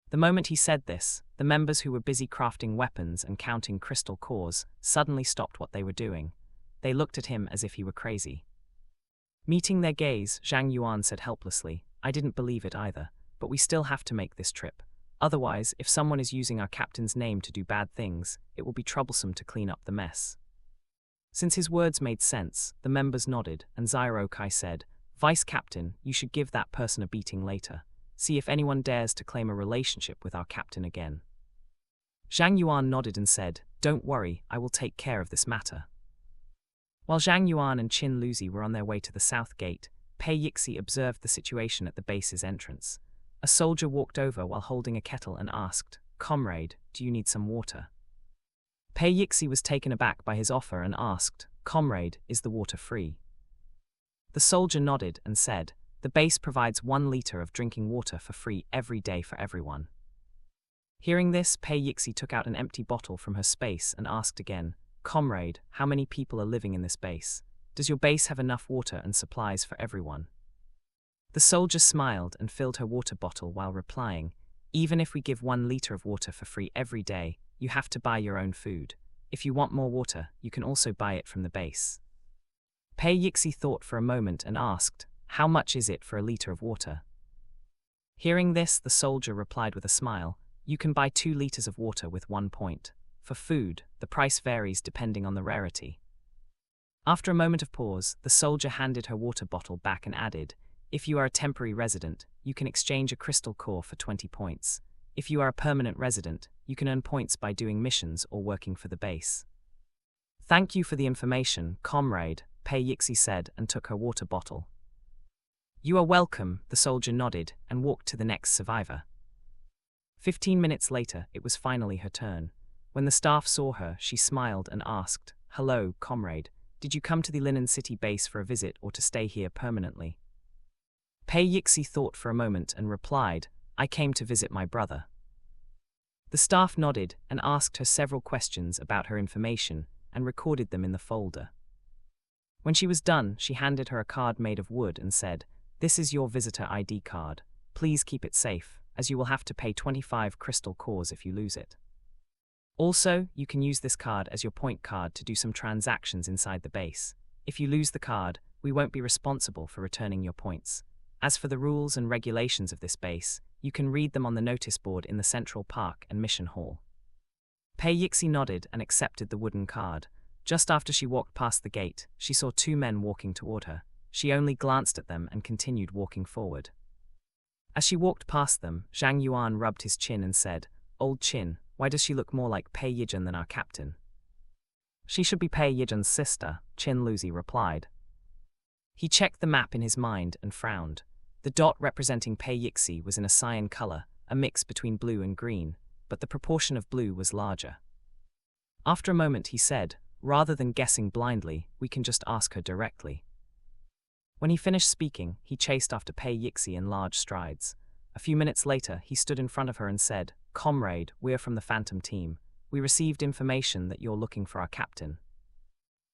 The moment he said this, the members who were busy crafting weapons and counting crystal cores suddenly stopped what they were doing. They looked at him as if he were crazy. Meeting their gaze, Zhang Yuan said helplessly, "I didn't believe it either, but we still have to make this trip. Otherwise, if someone is using our captain's name to do bad things, it will be troublesome to clean up the mess." Since his words made sense, the members nodded, and Xiaokai said, "Vice Captain, you should give that person a beating later. See if anyone dares to claim a relationship with our captain again." Zhang Yuan nodded and said, "Don't worry, I will take care of this matter." While Zhang Yuan and Qin Luzi were on their way to the south gate, Pei Yixi observed the situation at the base's entrance. A soldier walked over while holding a kettle and asked, "Comrade, do you need some water?" Pei Yixi was taken aback by his offer and asked, "Comrade, is the water free?" The soldier nodded and said, "The base provides 1 liter of drinking water for free every day for everyone." Hearing this, Pei Yixi took out an empty bottle from her space and asked again, "Comrade, how many people are living in this base? Does your base have enough water and supplies for everyone?" The soldier smiled and filled her water bottle while replying, "Even if we give 1 liter of water for free every day, you have to buy your own food. If you want more water, you can also buy it from the base." Pei Yixi thought for a moment and asked, "How much is it for a liter of water?" Hearing this, the soldier replied with a smile, "You can buy 2 liters of water with 1 point. For food, the price varies depending on the rarity." After a moment of pause, the soldier handed her water bottle back and added, "If you are a temporary resident, you can exchange a crystal core for 20 points. If you are a permanent resident, you can earn points by doing missions or working for the base." "Thank you for the information, comrade," Pei Yixi said and took her water bottle. "You are welcome," the soldier nodded and walked to the next survivor. 15 minutes later, it was finally her turn. When the staff saw her, she smiled and asked, "Hello, comrade. Did you come to the Linen City base for a visit or to stay here permanently?" Pei Yixi thought for a moment and replied, "I came to visit my brother." The staff nodded and asked her several questions about her information and recorded them in the folder. When she was done, she handed her a card made of wood and said, "This is your visitor ID card. Please keep it safe, as you will have to pay 25 crystal cores if you lose it. Also, you can use this card as your point card to do some transactions inside the base. If you lose the card, we won't be responsible for returning your points. As for the rules and regulations of this base, you can read them on the notice board in the Central Park and Mission Hall." Pei Yixi nodded and accepted the wooden card. Just after she walked past the gate, she saw 2 men walking toward her. She only glanced at them and continued walking forward. As she walked past them, Zhang Yuan rubbed his chin and said, "Old Qin, Why does she look more like Pei Yijun than our captain? She should be Pei Yijun's sister, Qin Luzi replied. He checked the map in his mind and frowned. The dot representing Pei Yixi was in a cyan color, a mix between blue and green, but the proportion of blue was larger. After a moment he said, rather than guessing blindly, we can just ask her directly. When he finished speaking, he chased after Pei Yixi in large strides. A few minutes later, he stood in front of her and said, Comrade, we're from the Phantom team. We received information that you're looking for our captain.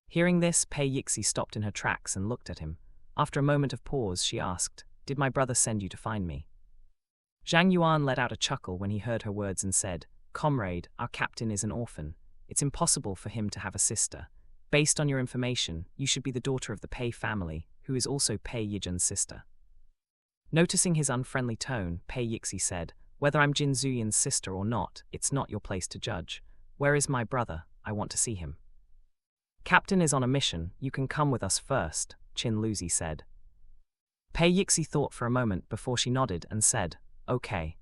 Hearing this, Pei Yixi stopped in her tracks and looked at him. After a moment of pause, she asked, Did my brother send you to find me? Zhang Yuan let out a chuckle when he heard her words and said, Comrade, our captain is an orphan. It's impossible for him to have a sister. Based on your information, you should be the daughter of the Pei family, who is also Pei Yijun's sister. Noticing his unfriendly tone, Pei Yixi said, Whether I'm Jin Zuyan's sister or not, it's not your place to judge. Where is my brother? I want to see him. Captain is on a mission. You can come with us first, Qin Luzi said. Pei Yixi thought for a moment before she nodded and said, Okay.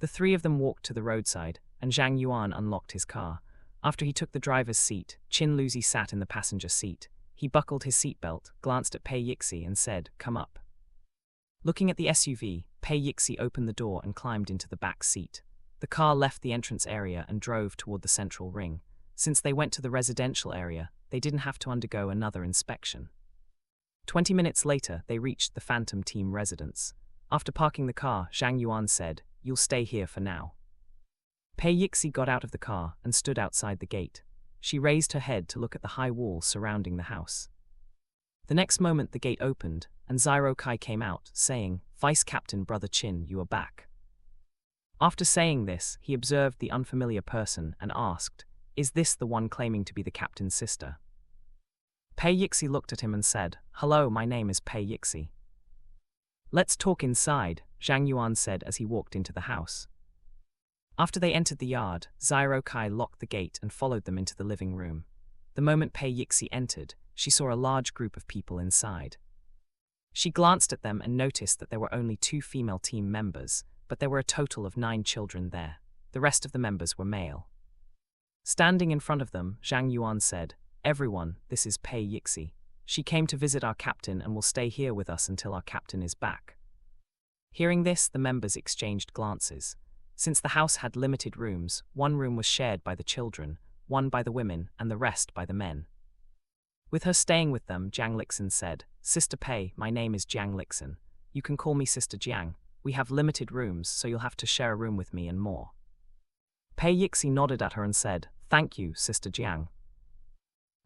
The three of them walked to the roadside, and Zhang Yuan unlocked his car. After he took the driver's seat, Qin Luzi sat in the passenger seat. He buckled his seatbelt, glanced at Pei Yixi and said, Come up. Looking at the SUV, Pei Yixi opened the door and climbed into the back seat. The car left the entrance area and drove toward the central ring. Since they went to the residential area, they didn't have to undergo another inspection. 20 minutes later, they reached the Phantom team residence. After parking the car, Zhang Yuan said, You'll stay here for now. Pei Yixi got out of the car and stood outside the gate. She raised her head to look at the high wall surrounding the house. The next moment the gate opened, and Zyro Kai came out, saying, Vice Captain Brother Qin, you are back. After saying this, he observed the unfamiliar person and asked, Is this the one claiming to be the captain's sister? Pei Yixi looked at him and said, Hello, my name is Pei Yixi. Let's talk inside, Zhang Yuan said as he walked into the house. After they entered the yard, Zyro Kai locked the gate and followed them into the living room. The moment Pei Yixi entered, she saw a large group of people inside. She glanced at them and noticed that there were only 2 female team members, but there were a total of 9 children there. The rest of the members were male. Standing in front of them, Zhang Yuan said, Everyone, this is Pei Yixi. She came to visit our captain and will stay here with us until our captain is back. Hearing this, the members exchanged glances. Since the house had limited rooms, one room was shared by the children, one by the women, and the rest by the men. With her staying with them, Jiang Lixin said, Sister Pei, my name is Jiang Lixin. You can call me Sister Jiang. We have limited rooms, so you'll have to share a room with me and more. Pei Yixi nodded at her and said, Thank you, Sister Jiang.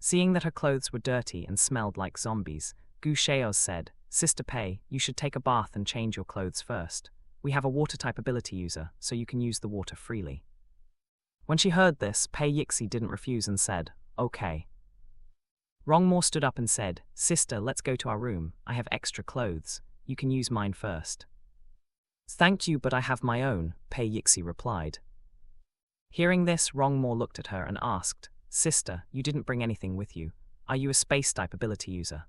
Seeing that her clothes were dirty and smelled like zombies, Gu Shaoz said, Sister Pei, you should take a bath and change your clothes first. We have a water-type ability user, so you can use the water freely. When she heard this, Pei Yixi didn't refuse and said, Okay. Rongmo stood up and said, Sister, let's go to our room. I have extra clothes. You can use mine first. Thank you, but I have my own, Pei Yixi replied. Hearing this, Rongmo looked at her and asked, Sister, you didn't bring anything with you. Are you a space-type ability user?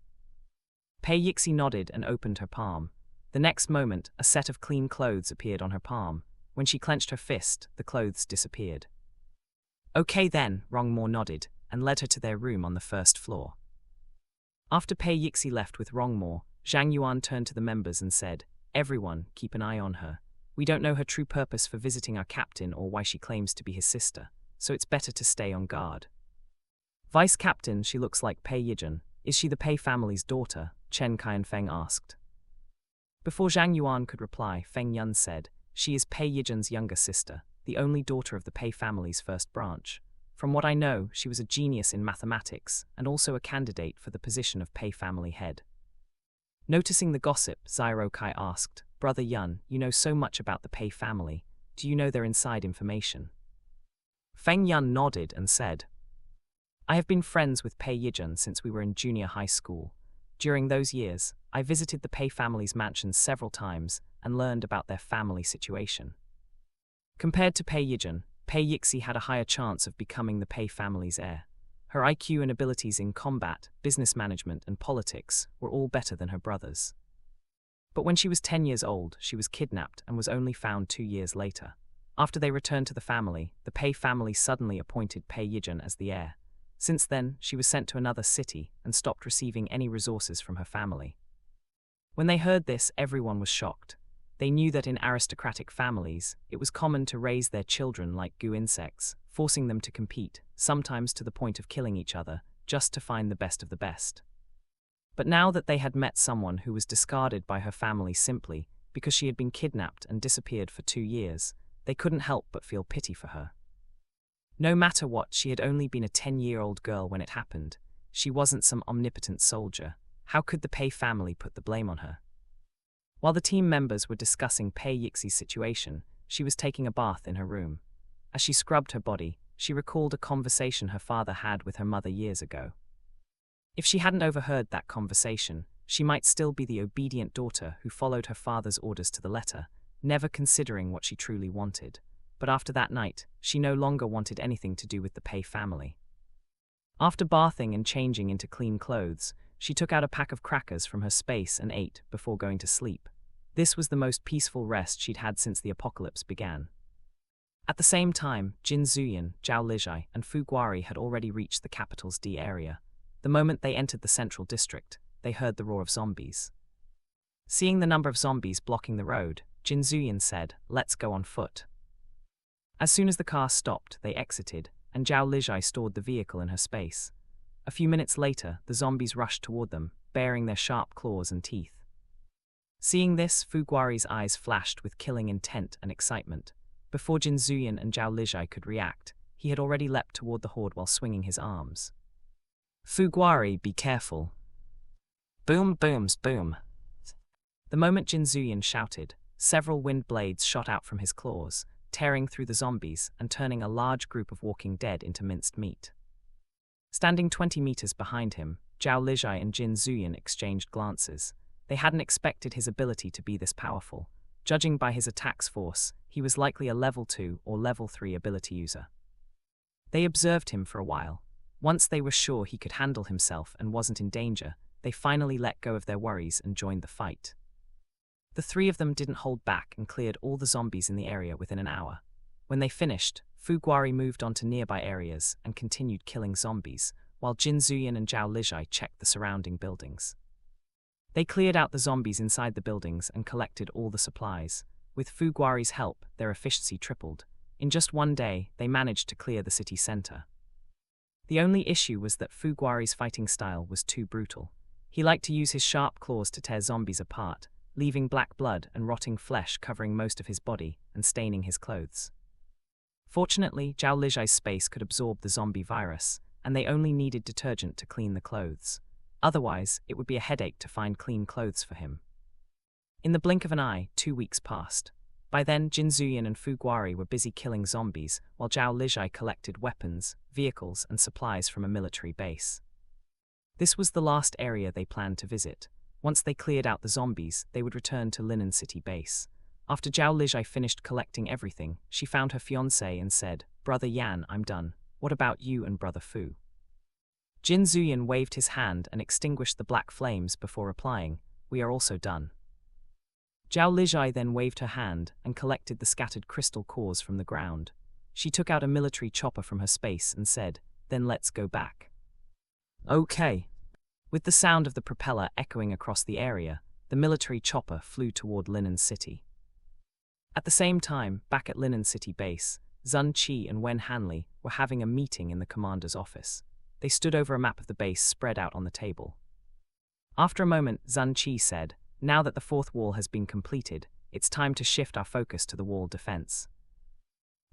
Pei Yixi nodded and opened her palm. The next moment, a set of clean clothes appeared on her palm. When she clenched her fist, the clothes disappeared. Okay then, Rongmo nodded, and led her to their room on the first floor. After Pei Yixi left with Rongmo, Zhang Yuan turned to the members and said, Everyone, keep an eye on her. We don't know her true purpose for visiting our captain or why she claims to be his sister, so it's better to stay on guard. Vice Captain, she looks like Pei Yijun. Is she the Pei family's daughter? Chen Kai and Feng asked. Before Zhang Yuan could reply, Feng Yun said, She is Pei Yijun's younger sister, the only daughter of the Pei family's first branch. From what I know, she was a genius in mathematics and also a candidate for the position of Pei family head. Noticing the gossip, Zyro Kai asked, Brother Yun, you know so much about the Pei family. Do you know their inside information? Feng Yun nodded and said, I have been friends with Pei Yijun since we were in junior high school. During those years, I visited the Pei family's mansions several times and learned about their family situation. Compared to Pei Yijun, Pei Yixi had a higher chance of becoming the Pei family's heir. Her IQ and abilities in combat, business management, and politics were all better than her brother's. But when she was 10 years old, she was kidnapped and was only found 2 years later. After they returned to the family, the Pei family suddenly appointed Pei Yijun as the heir. Since then, she was sent to another city and stopped receiving any resources from her family. When they heard this, everyone was shocked. They knew that in aristocratic families, it was common to raise their children like goo insects, forcing them to compete, sometimes to the point of killing each other, just to find the best of the best. But now that they had met someone who was discarded by her family simply because she had been kidnapped and disappeared for 2 years, they couldn't help but feel pity for her. No matter what, she had only been a 10-year-old girl when it happened. She wasn't some omnipotent soldier. How could the Pei family put the blame on her? While the team members were discussing Pei Yixi's situation, she was taking a bath in her room. As she scrubbed her body, she recalled a conversation her father had with her mother years ago. If she hadn't overheard that conversation, she might still be the obedient daughter who followed her father's orders to the letter, never considering what she truly wanted. But after that night, she no longer wanted anything to do with the Pei family. After bathing and changing into clean clothes, she took out a pack of crackers from her space and ate before going to sleep. This was the most peaceful rest she'd had since the apocalypse began. At the same time, Jin Zuyan, Zhao Lijai, and Fu Guari had already reached the capital's D area. The moment they entered the central district, they heard the roar of zombies. Seeing the number of zombies blocking the road, Jin Zuyan said, "Let's go on foot." As soon as the car stopped, they exited, and Zhao Lijai stored the vehicle in her space. A few minutes later, the zombies rushed toward them, baring their sharp claws and teeth. Seeing this, Fu Guari's eyes flashed with killing intent and excitement. Before Jin Zuyan and Zhao Lijai could react, he had already leapt toward the horde while swinging his arms. "Fu Guari, be careful." Boom, booms, boom. The moment Jin Zuyan shouted, several wind blades shot out from his claws, tearing through the zombies and turning a large group of walking dead into minced meat. Standing 20 meters behind him, Zhao Lijai and Jin Zuyan exchanged glances. They hadn't expected his ability to be this powerful. Judging by his attack's force, he was likely a level 2 or level 3 ability user. They observed him for a while. Once they were sure he could handle himself and wasn't in danger, they finally let go of their worries and joined the fight. The three of them didn't hold back and cleared all the zombies in the area within an hour. When they finished, Fu Guari moved on to nearby areas and continued killing zombies, while Jin Zuyan and Zhao Lijai checked the surrounding buildings. They cleared out the zombies inside the buildings and collected all the supplies. With Fu Guari's help, their efficiency tripled. In just one day, they managed to clear the city center. The only issue was that Fu Guari's fighting style was too brutal. He liked to use his sharp claws to tear zombies apart, leaving black blood and rotting flesh covering most of his body and staining his clothes. Fortunately, Zhao Lijai's space could absorb the zombie virus, and they only needed detergent to clean the clothes. Otherwise, it would be a headache to find clean clothes for him. In the blink of an eye, 2 weeks passed. By then, Jin Zuyan and Fu Guari were busy killing zombies, while Zhao Lijai collected weapons, vehicles, and supplies from a military base. This was the last area they planned to visit. Once they cleared out the zombies, they would return to Linen City base. After Zhao Lijai finished collecting everything, she found her fiancé and said, "Brother Yan, I'm done. What about you and Brother Fu?" Jin Zuyan waved his hand and extinguished the black flames before replying, "We are also done." Zhao Lijai then waved her hand and collected the scattered crystal cores from the ground. She took out a military chopper from her space and said, "Then let's go back." "Okay." With the sound of the propeller echoing across the area, the military chopper flew toward Linen City. At the same time, back at Linen City base, Zun Qi and Wen Hanli were having a meeting in the commander's office. They stood over a map of the base spread out on the table. After a moment, Zun Qi said, "Now that the fourth wall has been completed, it's time to shift our focus to the wall defense."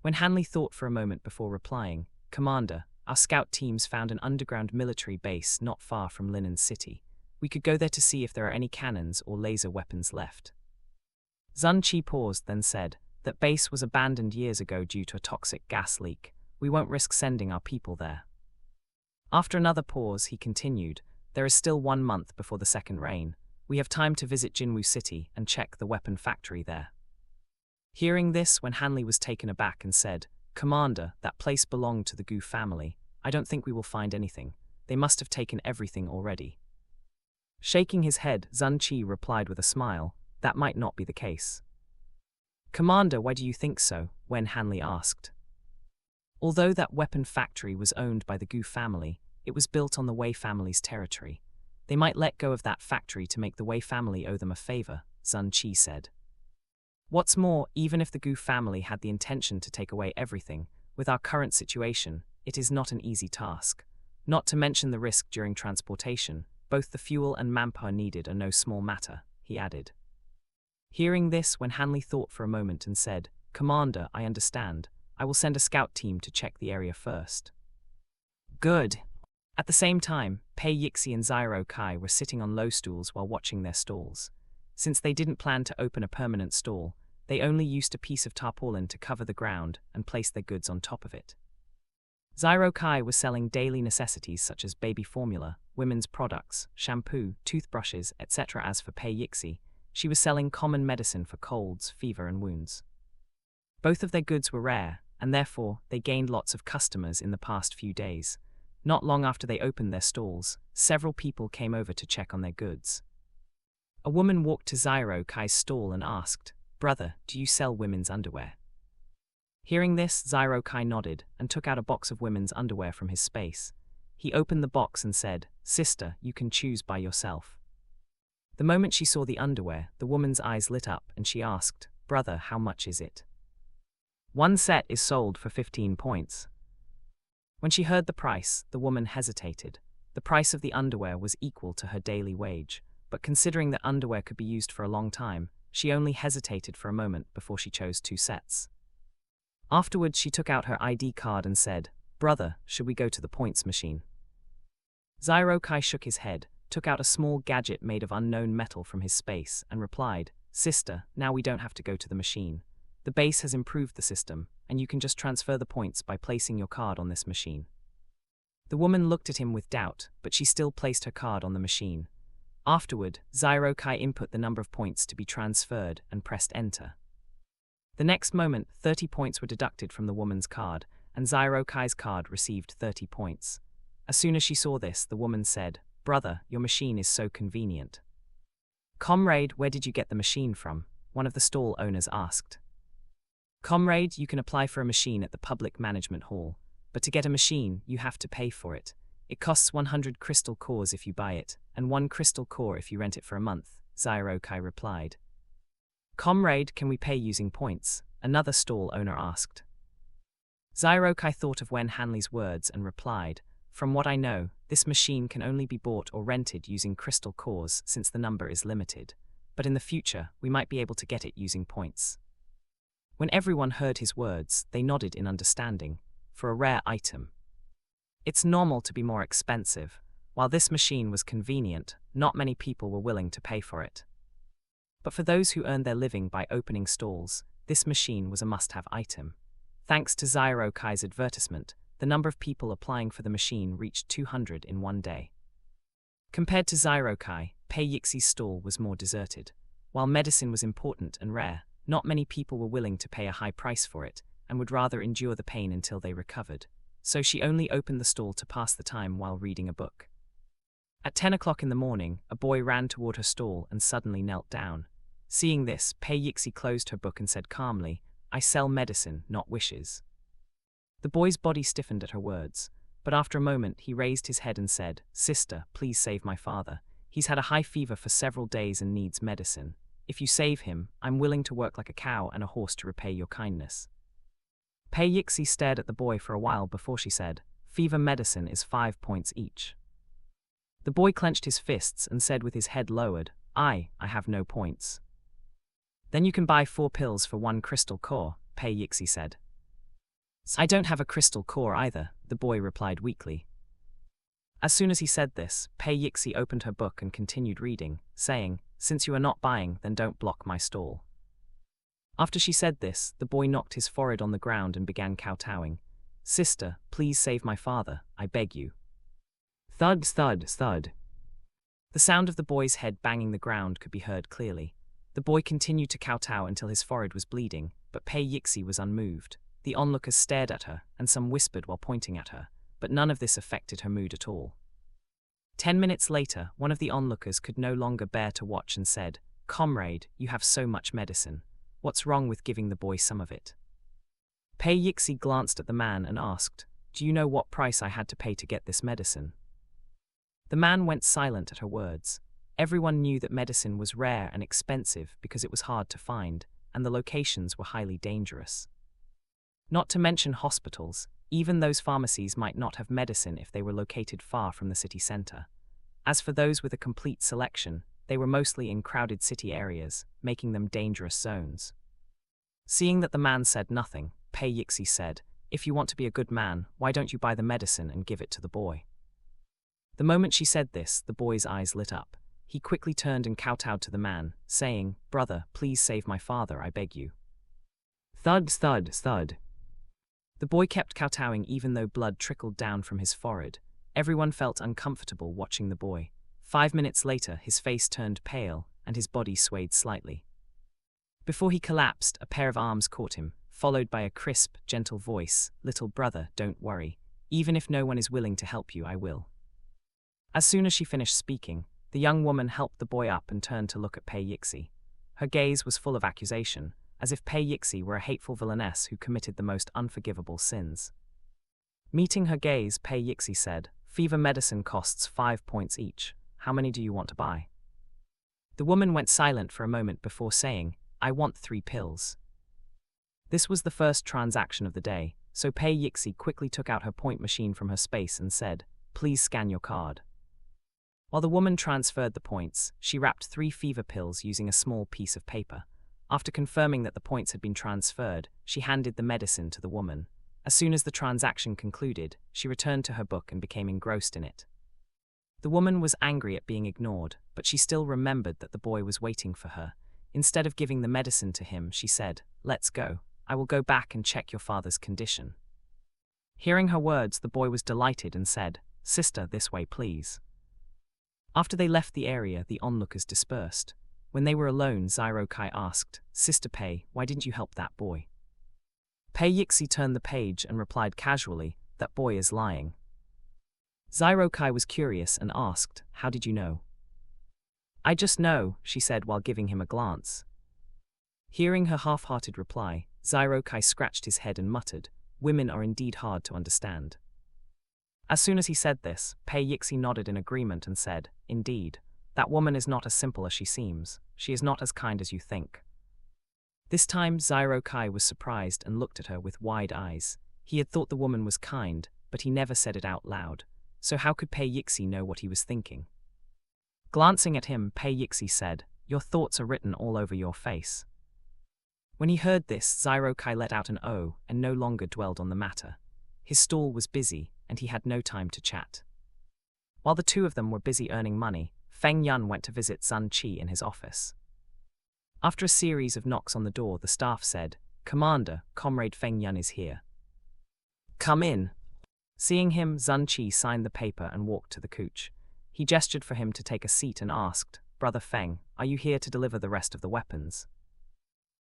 When Hanli thought for a moment before replying, "Commander, our scout teams found an underground military base not far from Linen City. We could go there to see if there are any cannons or laser weapons left." Zun Qi paused, then said, "That base was abandoned years ago due to a toxic gas leak. We won't risk sending our people there." After another pause, he continued, "There is still 1 month before the second rain. We have time to visit Jinwu City and check the weapon factory there." Hearing this, when Hanli was taken aback and said, "Commander, that place belonged to the Gu family. I don't think we will find anything. They must have taken everything already." Shaking his head, Zun Qi replied with a smile, "That might not be the case." Commander, why do you think so? Wen Hanley asked. Although that weapon factory was owned by the Gu family, it was built on the Wei family's territory. They might let go of that factory to make the Wei family owe them a favor, Sun Qi said. What's more, even if the Gu family had the intention to take away everything, with our current situation, it is not an easy task. Not to mention the risk during transportation, both the fuel and manpower needed are no small matter, he added. Hearing this, Wen Hanley thought for a moment and said, Commander, I understand. I will send a scout team to check the area first. Good. At the same time, Pei Yixi and Zyro Kai were sitting on low stools while watching their stalls. Since they didn't plan to open a permanent stall, they only used a piece of tarpaulin to cover the ground and place their goods on top of it. Zyro Kai was selling daily necessities such as baby formula, women's products, shampoo, toothbrushes, etc. As for Pei Yixi, she was selling common medicine for colds, fever and wounds. Both of their goods were rare, and therefore they gained lots of customers in the past few days. Not long after they opened their stalls, several people came over to check on their goods. A woman walked to Zyro Kai's stall and asked, Brother, do you sell women's underwear? Hearing this, Zyro Kai nodded and took out a box of women's underwear from his space. He opened the box and said, Sister, you can choose by yourself. The moment she saw the underwear, the woman's eyes lit up and she asked, Brother, how much is it? One set is sold for 15 points. When she heard the price, the woman hesitated. The price of the underwear was equal to her daily wage, but considering that underwear could be used for a long time, she only hesitated for a moment before she chose 2 sets. Afterwards, she took out her ID card and said, Brother, should we go to the points machine? Zyro Kai shook his head, took out a small gadget made of unknown metal from his space, and replied, Sister, now we don't have to go to the machine. The base has improved the system, and you can just transfer the points by placing your card on this machine. The woman looked at him with doubt, but she still placed her card on the machine. Afterward, Zyro Kai input the number of points to be transferred and pressed enter. The next moment, 30 points were deducted from the woman's card, and Zyro Kai's card received 30 points. As soon as she saw this, the woman said, Brother, your machine is so convenient. Comrade, where did you get the machine from? One of the stall owners asked. Comrade, you can apply for a machine at the public management hall, but to get a machine, you have to pay for it. It costs 100 crystal cores if you buy it, and 1 crystal core if you rent it for a month, Zyro Kai replied. Comrade, can we pay using points? Another stall owner asked. Zyro Kai thought of Wen Hanley's words and replied, From what I know, this machine can only be bought or rented using crystal cores since the number is limited, but in the future, we might be able to get it using points. When everyone heard his words, they nodded in understanding. For a rare item, it's normal to be more expensive. While this machine was convenient, not many people were willing to pay for it. But for those who earned their living by opening stalls, this machine was a must-have item. Thanks to Zyro Kai's advertisement, the number of people applying for the machine reached 200 in one day. Compared to Zyro Kai, Pei Yixi's stall was more deserted. While medicine was important and rare, not many people were willing to pay a high price for it, and would rather endure the pain until they recovered. So she only opened the stall to pass the time while reading a book. At 10 o'clock in the morning, a boy ran toward her stall and suddenly knelt down. Seeing this, Pei Yixi closed her book and said calmly, I sell medicine, not wishes. The boy's body stiffened at her words, but after a moment he raised his head and said, Sister, please save my father. He's had a high fever for several days and needs medicine. If you save him, I'm willing to work like a cow and a horse to repay your kindness. Pei Yixi stared at the boy for a while before she said, Fever medicine is 5 points each. The boy clenched his fists and said with his head lowered, I have no points. Then you can buy 4 pills for 1 crystal core, Pei Yixi said. I don't have a crystal core either, the boy replied weakly. As soon as he said this, Pei Yixi opened her book and continued reading, saying, Since you are not buying, then don't block my stall. After she said this, the boy knocked his forehead on the ground and began kowtowing. Sister, please save my father, I beg you. Thud, thud, thud. The sound of the boy's head banging the ground could be heard clearly. The boy continued to kowtow until his forehead was bleeding, but Pei Yixi was unmoved. The onlookers stared at her, and some whispered while pointing at her, but none of this affected her mood at all. 10 minutes later, one of the onlookers could no longer bear to watch and said, Comrade, you have so much medicine. What's wrong with giving the boy some of it? Pei Yixi glanced at the man and asked, do you know what price I had to pay to get this medicine? The man went silent at her words. Everyone knew that medicine was rare and expensive because it was hard to find, and the locations were highly dangerous. Not to mention hospitals, even those pharmacies might not have medicine if they were located far from the city center. As for those with a complete selection, they were mostly in crowded city areas, making them dangerous zones. Seeing that the man said nothing, Pei Yixi said, if you want to be a good man, why don't you buy the medicine and give it to the boy? The moment she said this, the boy's eyes lit up. He quickly turned and kowtowed to the man, saying, brother, please save my father, I beg you. Thud, thud, thud. The boy kept kowtowing even though blood trickled down from his forehead. Everyone felt uncomfortable watching the boy. 5 minutes later, his face turned pale and his body swayed slightly. Before he collapsed, a pair of arms caught him, followed by a crisp, gentle voice, little brother, don't worry. Even if no one is willing to help you, I will. As soon as she finished speaking, the young woman helped the boy up and turned to look at Pei Yixi. Her gaze was full of accusation, as if Pei Yixi were a hateful villainess who committed the most unforgivable sins. Meeting her gaze, Pei Yixi said, fever medicine costs 5 points each. How many do you want to buy? The woman went silent for a moment before saying, I want 3 pills. This was the first transaction of the day, so Pei Yixi quickly took out her point machine from her space and said, please scan your card. While the woman transferred the points, she wrapped 3 fever pills using a small piece of paper. After confirming that the points had been transferred, she handed the medicine to the woman. As soon as the transaction concluded, she returned to her book and became engrossed in it. The woman was angry at being ignored, but she still remembered that the boy was waiting for her. Instead of giving the medicine to him, she said, let's go. I will go back and check your father's condition. Hearing her words, the boy was delighted and said, sister, this way please. After they left the area, the onlookers dispersed. When they were alone, Xirokai asked, Sister Pei, why didn't you help that boy? Pei Yixi turned the page and replied casually, that boy is lying. Xirokai was curious and asked, how did you know? I just know, she said while giving him a glance. Hearing her half-hearted reply, Xirokai scratched his head and muttered, women are indeed hard to understand. As soon as he said this, Pei Yixi nodded in agreement and said, indeed, that woman is not as simple as she seems. She is not as kind as you think. This time, Xirokai was surprised and looked at her with wide eyes. He had thought the woman was kind, but he never said it out loud. So how could Pei Yixi know what he was thinking? Glancing at him, Pei Yixi said, your thoughts are written all over your face. When he heard this, Xirokai let out an "oh" and no longer dwelled on the matter. His stall was busy, and he had no time to chat. While the two of them were busy earning money, Feng Yun went to visit Zun Qi in his office. After a series of knocks on the door, the staff said, Commander, Comrade Feng Yun is here. Come in. Seeing him, Zun Qi signed the paper and walked to the couch. He gestured for him to take a seat and asked, Brother Feng, are you here to deliver the rest of the weapons?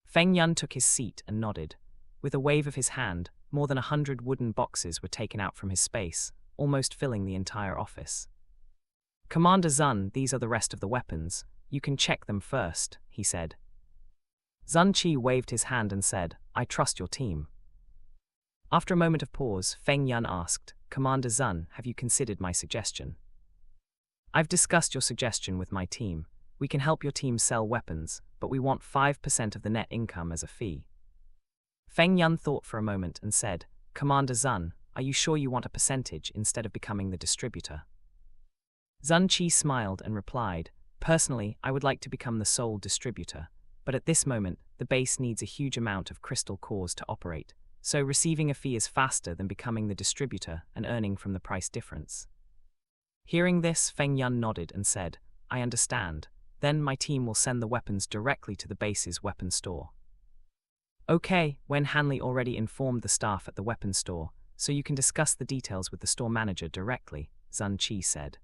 Feng Yun took his seat and nodded. With a wave of his hand, more than 100 wooden boxes were taken out from his space, almost filling the entire office. Commander Zun, these are the rest of the weapons. You can check them first, he said. Zun Qi waved his hand and said, I trust your team. After a moment of pause, Feng Yun asked, Commander Zun, have you considered my suggestion? I've discussed your suggestion with my team. We can help your team sell weapons, but we want 5% of the net income as a fee. Feng Yun thought for a moment and said, Commander Zun, are you sure you want a percentage instead of becoming the distributor? Zun Qi smiled and replied, Personally, I would like to become the sole distributor, but at this moment, the base needs a huge amount of crystal cores to operate, so receiving a fee is faster than becoming the distributor and earning from the price difference. Hearing this, Feng Yun nodded and said, I understand. Then my team will send the weapons directly to the base's weapon store. Okay, Wen Hanley already informed the staff at the weapon store, so you can discuss the details with the store manager directly, Zun Qi said.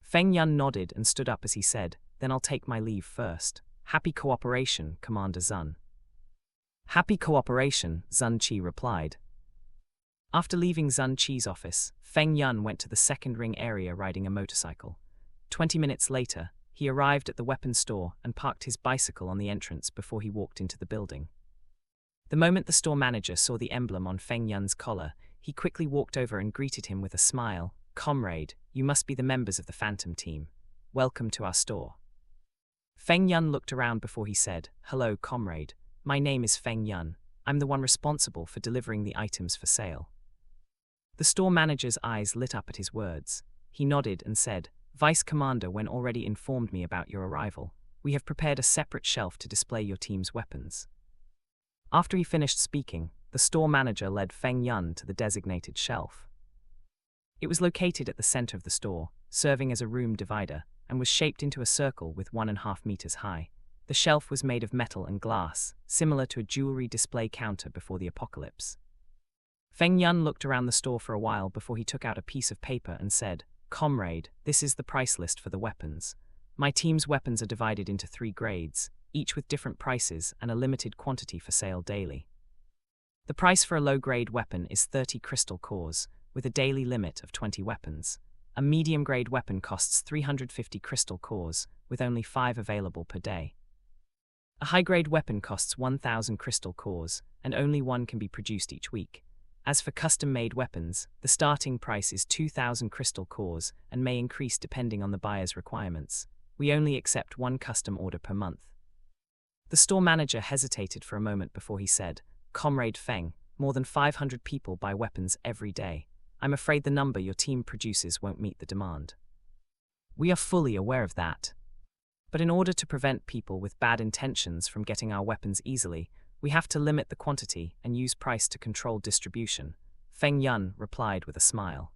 Feng Yun nodded and stood up as he said, Then I'll take my leave first. Happy cooperation, Commander Zun. Happy cooperation, Zun Qi replied. After leaving Zun Qi's office, Feng Yun went to the second ring area riding a motorcycle. 20 minutes later, he arrived at the weapons store and parked his bicycle on the entrance before he walked into the building. The moment the store manager saw the emblem on Feng Yun's collar, he quickly walked over and greeted him with a smile. "Comrade, you must be the members of the Phantom team. Welcome to our store." Feng Yun looked around before he said, "Hello, comrade. My name is Feng Yun. I'm the one responsible for delivering the items for sale." The store manager's eyes lit up at his words. He nodded and said, "Vice Commander Wen already informed me about your arrival. We have prepared a separate shelf to display your team's weapons." After he finished speaking, the store manager led Feng Yun to the designated shelf. It was located at the center of the store, serving as a room divider, and was shaped into a circle with 1.5 meters high. The shelf was made of metal and glass, similar to a jewelry display counter before the apocalypse. Feng Yun looked around the store for a while before he took out a piece of paper and said, "Comrade, this is the price list for the weapons. My team's weapons are divided into 3 grades, each with different prices and a limited quantity for sale daily. The price for a low-grade weapon is 30 crystal cores, with a daily limit of 20 weapons. A medium-grade weapon costs 350 crystal cores, with only 5 available per day. A high-grade weapon costs 1,000 crystal cores, and only 1 can be produced each week. As for custom-made weapons, the starting price is 2,000 crystal cores and may increase depending on the buyer's requirements. We only accept 1 custom order per month." The store manager hesitated for a moment before he said, "Comrade Feng, more than 500 people buy weapons every day. I'm afraid the number your team produces won't meet the demand." "We are fully aware of that. But in order to prevent people with bad intentions from getting our weapons easily, we have to limit the quantity and use price to control distribution," Feng Yun replied with a smile.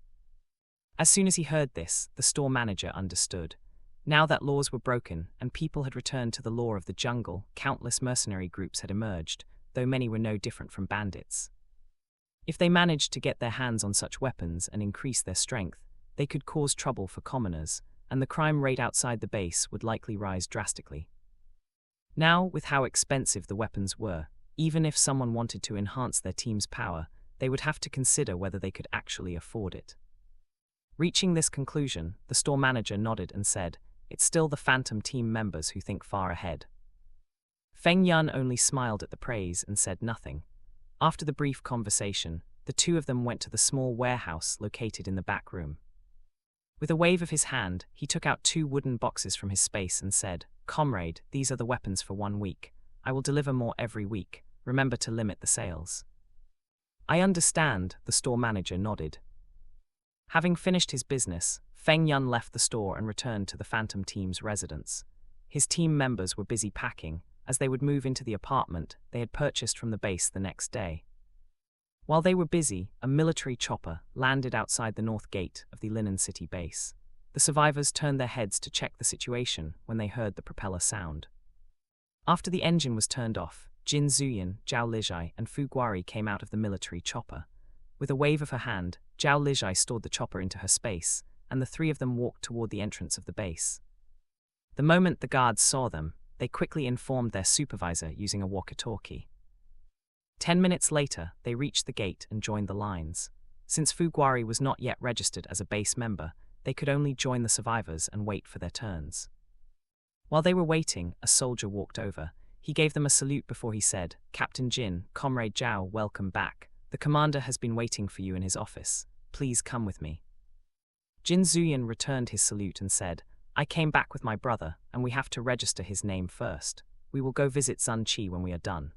As soon as he heard this, the store manager understood. Now that laws were broken and people had returned to the law of the jungle, countless mercenary groups had emerged, though many were no different from bandits. If they managed to get their hands on such weapons and increase their strength, they could cause trouble for commoners, and the crime rate outside the base would likely rise drastically. Now, with how expensive the weapons were, even if someone wanted to enhance their team's power, they would have to consider whether they could actually afford it. Reaching this conclusion, the store manager nodded and said, "It's still the Phantom team members who think far ahead." Feng Yun only smiled at the praise and said nothing. After the brief conversation, the 2 of them went to the small warehouse located in the back room. With a wave of his hand, he took out 2 wooden boxes from his space and said, "Comrade, these are the weapons for 1 week. I will deliver more every week. Remember to limit the sales." "I understand," the store manager nodded. Having finished his business, Feng Yun left the store and returned to the Phantom team's residence. His team members were busy packing, as they would move into the apartment they had purchased from the base the next day. While they were busy, a military chopper landed outside the north gate of the Linen City base. The survivors turned their heads to check the situation when they heard the propeller sound. After the engine was turned off, Jin Zuyan, Zhao Lijai, and Fu Guari came out of the military chopper. With a wave of her hand, Zhao Lijai stored the chopper into her space, and the 3 of them walked toward the entrance of the base. The moment the guards saw them, they quickly informed their supervisor using a walkie-talkie. 10 minutes later, they reached the gate and joined the lines. Since Fu Guari was not yet registered as a base member, they could only join the survivors and wait for their turns. While they were waiting, a soldier walked over. He gave them a salute before he said, "Captain Jin, Comrade Zhao, welcome back. The commander has been waiting for you in his office. Please come with me." Jin Zuyan returned his salute and said, "I came back with my brother, and we have to register his name first. We will go visit Sun Qi when we are done."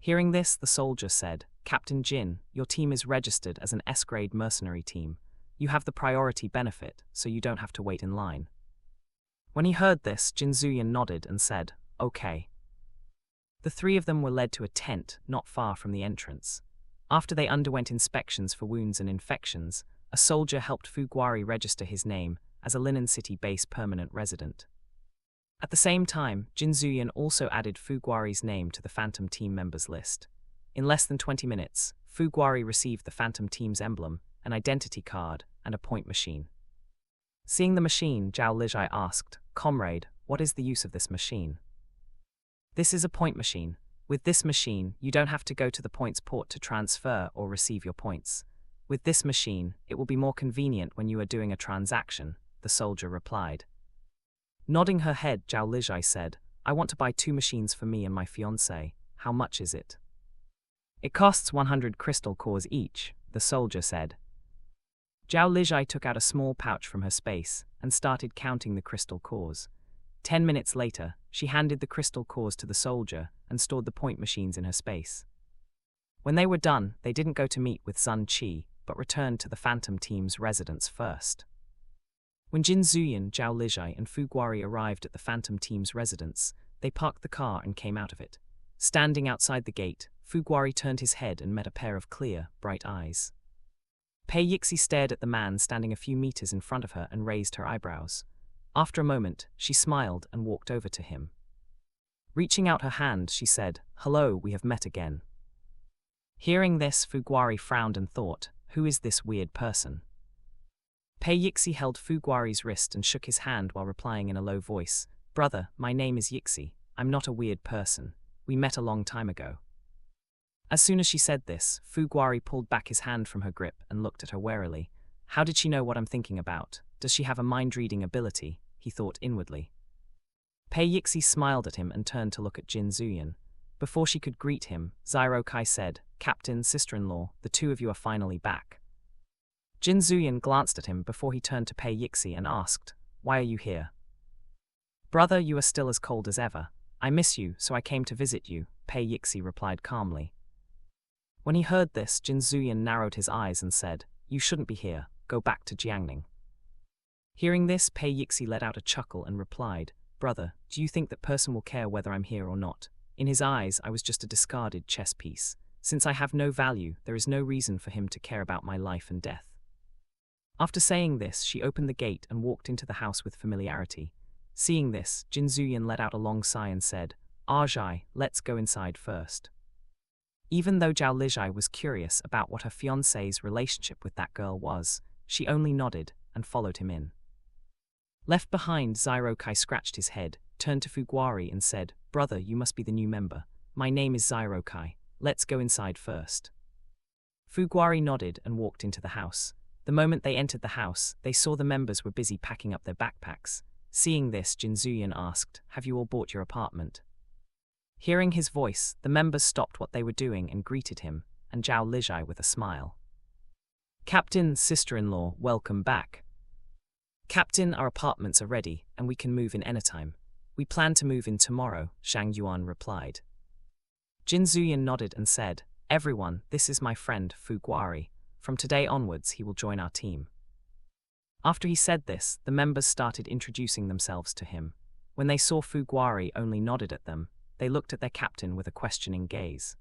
Hearing this, the soldier said, "Captain Jin, your team is registered as an S-grade mercenary team. You have the priority benefit, so you don't have to wait in line." When he heard this, Jin Zuyan nodded and said, "Okay." The 3 of them were led to a tent not far from the entrance. After they underwent inspections for wounds and infections, a soldier helped Fu Guari register his name as a Linen City base permanent resident. At the same time, Jin Zuyan also added Fu Guari's name to the Phantom team members list. In less than 20 minutes, Fu Guari received the Phantom team's emblem, an identity card, and a point machine. Seeing the machine, Zhao Lijai asked, "Comrade, what is the use of this machine?" "This is a point machine. With this machine, you don't have to go to the points port to transfer or receive your points. With this machine, it will be more convenient when you are doing a transaction," the soldier replied. Nodding her head, Zhao Lijai said, I want to buy 2 machines for me and my fiancé. How much is it? It costs 100 crystal cores each, the soldier said. Zhao Lijai took out a small pouch from her space and started counting the crystal cores. 10 minutes later, she handed the crystal cores to the soldier and stored the point machines in her space. When they were done, they didn't go to meet with Sun Qi, but returned to the Phantom Team's residence first. When Jin Zuyan, Zhao Lijai, and Fu Guari arrived at the Phantom Team's residence, they parked the car and came out of it. Standing outside the gate, Fu Guari turned his head and met a pair of clear, bright eyes. Pei Yixi stared at the man standing a few meters in front of her and raised her eyebrows. After a moment, she smiled and walked over to him. Reaching out her hand, she said, Hello, we have met again. Hearing this, Fu Guari frowned and thought, Who is this weird person? Pei Yixi held Fu Guari's wrist and shook his hand while replying in a low voice, Brother, my name is Yixi. I'm not a weird person. We met a long time ago. As soon as she said this, Fu Guari pulled back his hand from her grip and looked at her warily. How did she know what I'm thinking about? Does she have a mind-reading ability? He thought inwardly. Pei Yixi smiled at him and turned to look at Jin Zuyan. Before she could greet him, Zyro Kai said, Captain, sister-in-law, the 2 of you are finally back. Jin Zuyan glanced at him before he turned to Pei Yixi and asked, Why are you here? Brother, you are still as cold as ever. I miss you, so I came to visit you, Pei Yixi replied calmly. When he heard this, Jin Zuyan narrowed his eyes and said, You shouldn't be here, go back to Jiangning. Hearing this, Pei Yixi let out a chuckle and replied, Brother, do you think that person will care whether I'm here or not? In his eyes, I was just a discarded chess piece. Since I have no value, there is no reason for him to care about my life and death. After saying this, she opened the gate and walked into the house with familiarity. Seeing this, Jin Zuyan let out a long sigh and said, Aitg, let's go inside first. Even though Zhao Lijai was curious about what her fiancé's relationship with that girl was, she only nodded and followed him in. Left behind, Zyro Kai scratched his head, turned to Fu Guari and said, Brother, you must be the new member. My name is Zyro Kai. Let's go inside first. Fu Guari nodded and walked into the house. The moment they entered the house, they saw the members were busy packing up their backpacks. Seeing this, Jin Zuyan asked, Have you all bought your apartment? Hearing his voice, the members stopped what they were doing and greeted him, and Zhao Lijai with a smile. Captain, sister-in-law, welcome back. Captain, our apartments are ready, and we can move in anytime. We plan to move in tomorrow, Shang Yuan replied. Jin Zuyan nodded and said, Everyone, this is my friend, Fu Guari. From today onwards, he will join our team. After he said this, the members started introducing themselves to him. When they saw Fu Guari only nodded at them, they looked at their captain with a questioning gaze.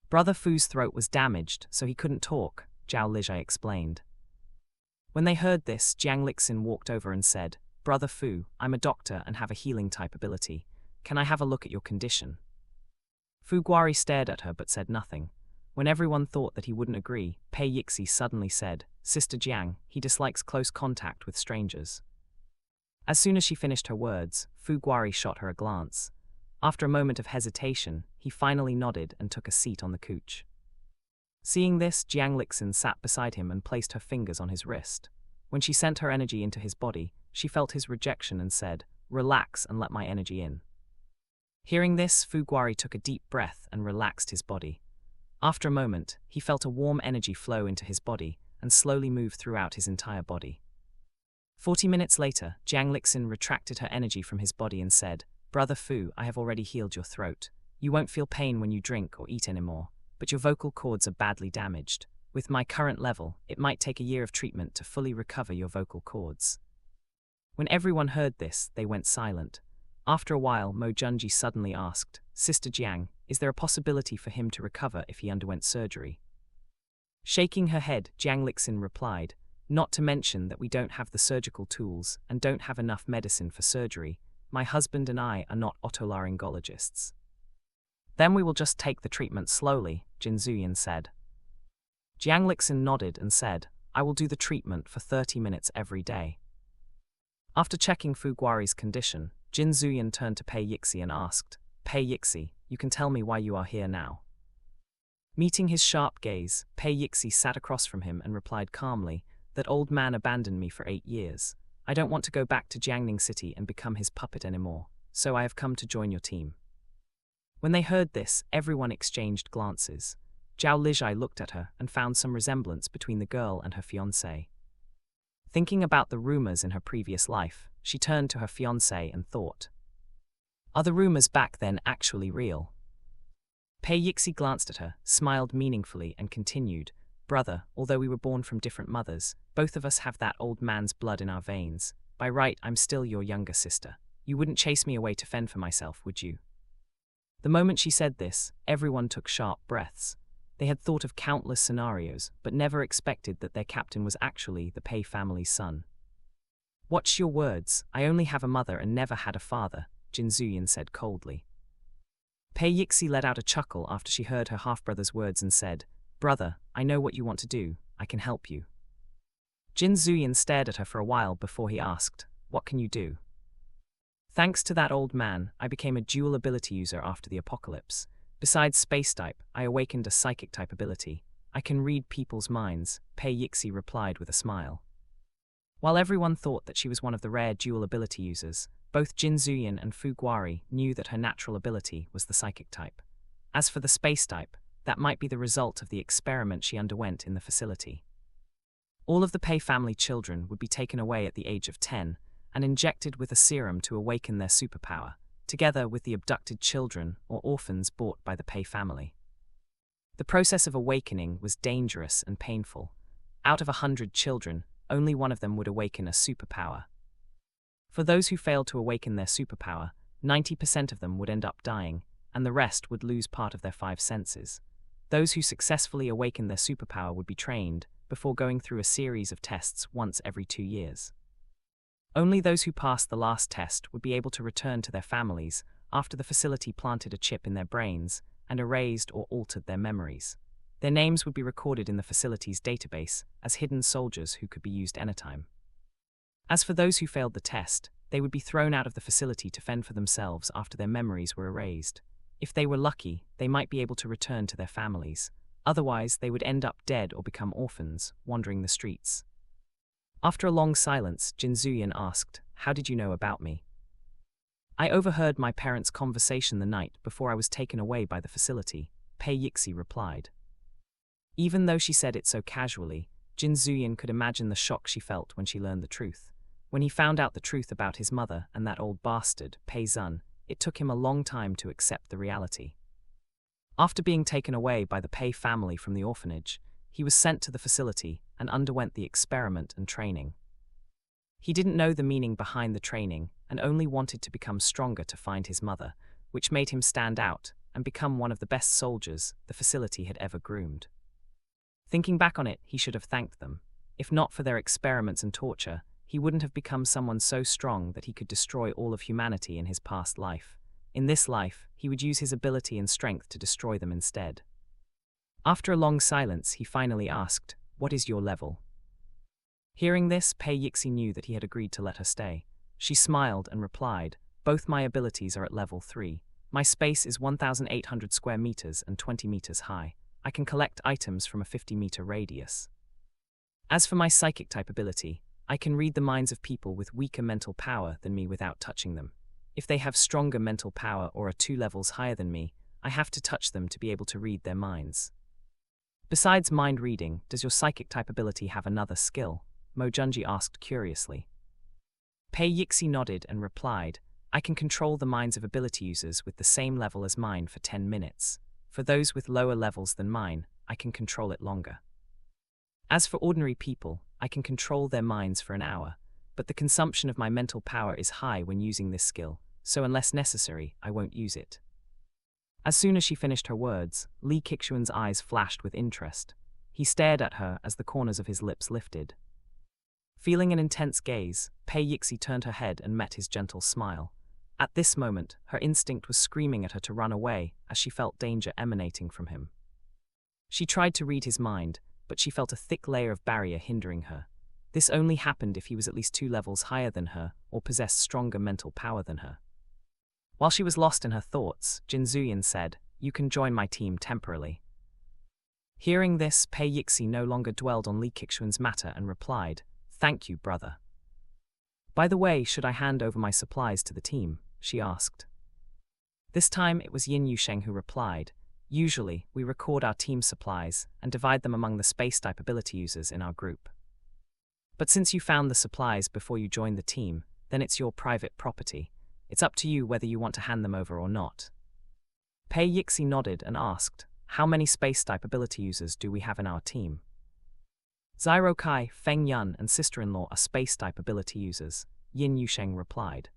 Brother Fu's throat was damaged, so he couldn't talk, Zhao Lijai explained. When they heard this, Jiang Lixin walked over and said, Brother Fu, I'm a doctor and have a healing type ability. Can I have a look at your condition? Fu Guari stared at her but said nothing. When everyone thought that he wouldn't agree, Pei Yixi suddenly said, Sister Jiang, he dislikes close contact with strangers. As soon as she finished her words, Fu Guari shot her a glance. After a moment of hesitation, he finally nodded and took a seat on the couch. Seeing this, Jiang Lixin sat beside him and placed her fingers on his wrist. When she sent her energy into his body, she felt his rejection and said, Relax and let my energy in. Hearing this, Fu Guari took a deep breath and relaxed his body. After a moment, he felt a warm energy flow into his body and slowly move throughout his entire body. 40 minutes later, Jiang Lixin retracted her energy from his body and said, Brother Fu, I have already healed your throat. You won't feel pain when you drink or eat anymore, but your vocal cords are badly damaged. With my current level, it might take a year of treatment to fully recover your vocal cords. When everyone heard this, they went silent. After a while, Mo Junji suddenly asked, Sister Jiang, is there a possibility for him to recover if he underwent surgery? Shaking her head, Jiang Lixin replied, Not to mention that we don't have the surgical tools and don't have enough medicine for surgery. My husband and I are not otolaryngologists. Then we will just take the treatment slowly, Jin Zuyan said. Jiang Lixin nodded and said, I will do the treatment for 30 minutes every day. After checking Fu Guari's condition, Jin Zuyan turned to Pei Yixi and asked, Pei Yixi, you can tell me why you are here now. Meeting his sharp gaze, Pei Yixi sat across from him and replied calmly, That old man abandoned me for 8 years. I don't want to go back to Jiangning City and become his puppet anymore, so I have come to join your team. When they heard this, everyone exchanged glances. Zhao Lijai looked at her and found some resemblance between the girl and her fiancé. Thinking about the rumors in her previous life, she turned to her fiancé and thought, are the rumors back then actually real? Pei Yixi glanced at her, smiled meaningfully, and continued, brother, although we were born from different mothers, both of us have that old man's blood in our veins. By right, I'm still your younger sister. You wouldn't chase me away to fend for myself, would you? The moment she said this, everyone took sharp breaths. They had thought of countless scenarios, but never expected that their captain was actually the Pei family's son. Watch your words, I only have a mother and never had a father, Jin Zuyin said coldly. Pei Yixi let out a chuckle after she heard her half-brother's words and said, brother, I know what you want to do, I can help you. Jin Zuyin stared at her for a while before he asked, what can you do? Thanks to that old man, I became a dual ability user after the apocalypse. Besides space type, I awakened a psychic type ability. I can read people's minds, Pei Yixi replied with a smile. While everyone thought that she was one of the rare dual ability users, both Jin Zuyin and Fu Guari knew that her natural ability was the psychic type. As for the space type, that might be the result of the experiment she underwent in the facility. All of the Pei family children would be taken away at the age of 10 and injected with a serum to awaken their superpower, together with the abducted children or orphans bought by the Pei family. The process of awakening was dangerous and painful. Out of 100 children, only one of them would awaken a superpower. For those who failed to awaken their superpower, 90% of them would end up dying, and the rest would lose part of their 5 senses. Those who successfully awakened their superpower would be trained before going through a series of tests once every 2 years. Only those who passed the last test would be able to return to their families after the facility planted a chip in their brains and erased or altered their memories. Their names would be recorded in the facility's database as hidden soldiers who could be used anytime. As for those who failed the test, they would be thrown out of the facility to fend for themselves after their memories were erased. If they were lucky, they might be able to return to their families. Otherwise, they would end up dead or become orphans, wandering the streets. After a long silence, Jin Zuyin asked, how did you know about me? I overheard my parents' conversation the night before I was taken away by the facility, Pei Yixi replied. Even though she said it so casually, Jin Zuyin could imagine the shock she felt when she learned the truth. When he found out the truth about his mother and that old bastard, Pei Zun, it took him a long time to accept the reality. After being taken away by the Pei family from the orphanage, he was sent to the facility and underwent the experiment and training. He didn't know the meaning behind the training and only wanted to become stronger to find his mother, which made him stand out and become one of the best soldiers the facility had ever groomed. Thinking back on it, he should have thanked them. If not for their experiments and torture, he wouldn't have become someone so strong that he could destroy all of humanity in his past life. In this life, he would use his ability and strength to destroy them instead. After a long silence, he finally asked, what is your level? Hearing this, Pei Yixi knew that he had agreed to let her stay. She smiled and replied, both my abilities are at level 3. My space is 1,800 square meters and 20 meters high. I can collect items from a 50-meter radius. As for my psychic type ability, I can read the minds of people with weaker mental power than me without touching them. If they have stronger mental power or are 2 levels higher than me, I have to touch them to be able to read their minds. Besides mind reading, does your psychic type ability have another skill? Mo Junji asked curiously. Pei Yixi nodded and replied, I can control the minds of ability users with the same level as mine for 10 minutes. For those with lower levels than mine, I can control it longer. As for ordinary people, I can control their minds for an hour, but the consumption of my mental power is high when using this skill, so unless necessary, I won't use it. As soon as she finished her words, Li Kixuan's eyes flashed with interest. He stared at her as the corners of his lips lifted. Feeling an intense gaze, Pei Yixi turned her head and met his gentle smile. At this moment, her instinct was screaming at her to run away as she felt danger emanating from him. She tried to read his mind, but she felt a thick layer of barrier hindering her. This only happened if he was at least 2 levels higher than her or possessed stronger mental power than her. While she was lost in her thoughts, Jin Zuyin said, you can join my team temporarily. Hearing this, Pei Yixi no longer dwelled on Li Kixuan's matter and replied, thank you, brother. By the way, should I hand over my supplies to the team? She asked. This time it was Yin Yusheng who replied, usually, we record our team supplies and divide them among the space-type ability users in our group. But since you found the supplies before you joined the team, then it's your private property. It's up to you whether you want to hand them over or not. Pei Yixi nodded and asked, how many space-type ability users do we have in our team? Zyro Kai, Feng Yun, and sister-in-law are space-type ability users, Yin Yusheng replied.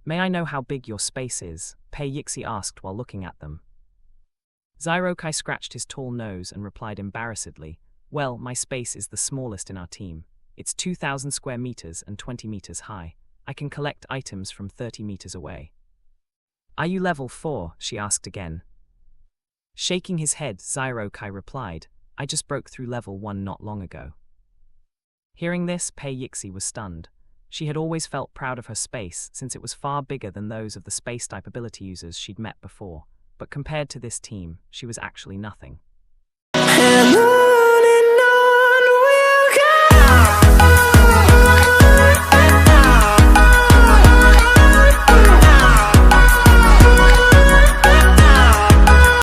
May I know how big your space is? Pei Yixi asked while looking at them. Zyro Kai scratched his tall nose and replied embarrassedly, well, my space is the smallest in our team. It's 2,000 square meters and 20 meters high. I can collect items from 30 meters away. Are you level 4? She asked again. Shaking his head, Zyro Kai replied, I just broke through level 1 not long ago. Hearing this, Pei Yixi was stunned. She had always felt proud of her space since it was far bigger than those of the space-type ability users she'd met before, but compared to this team, she was actually nothing.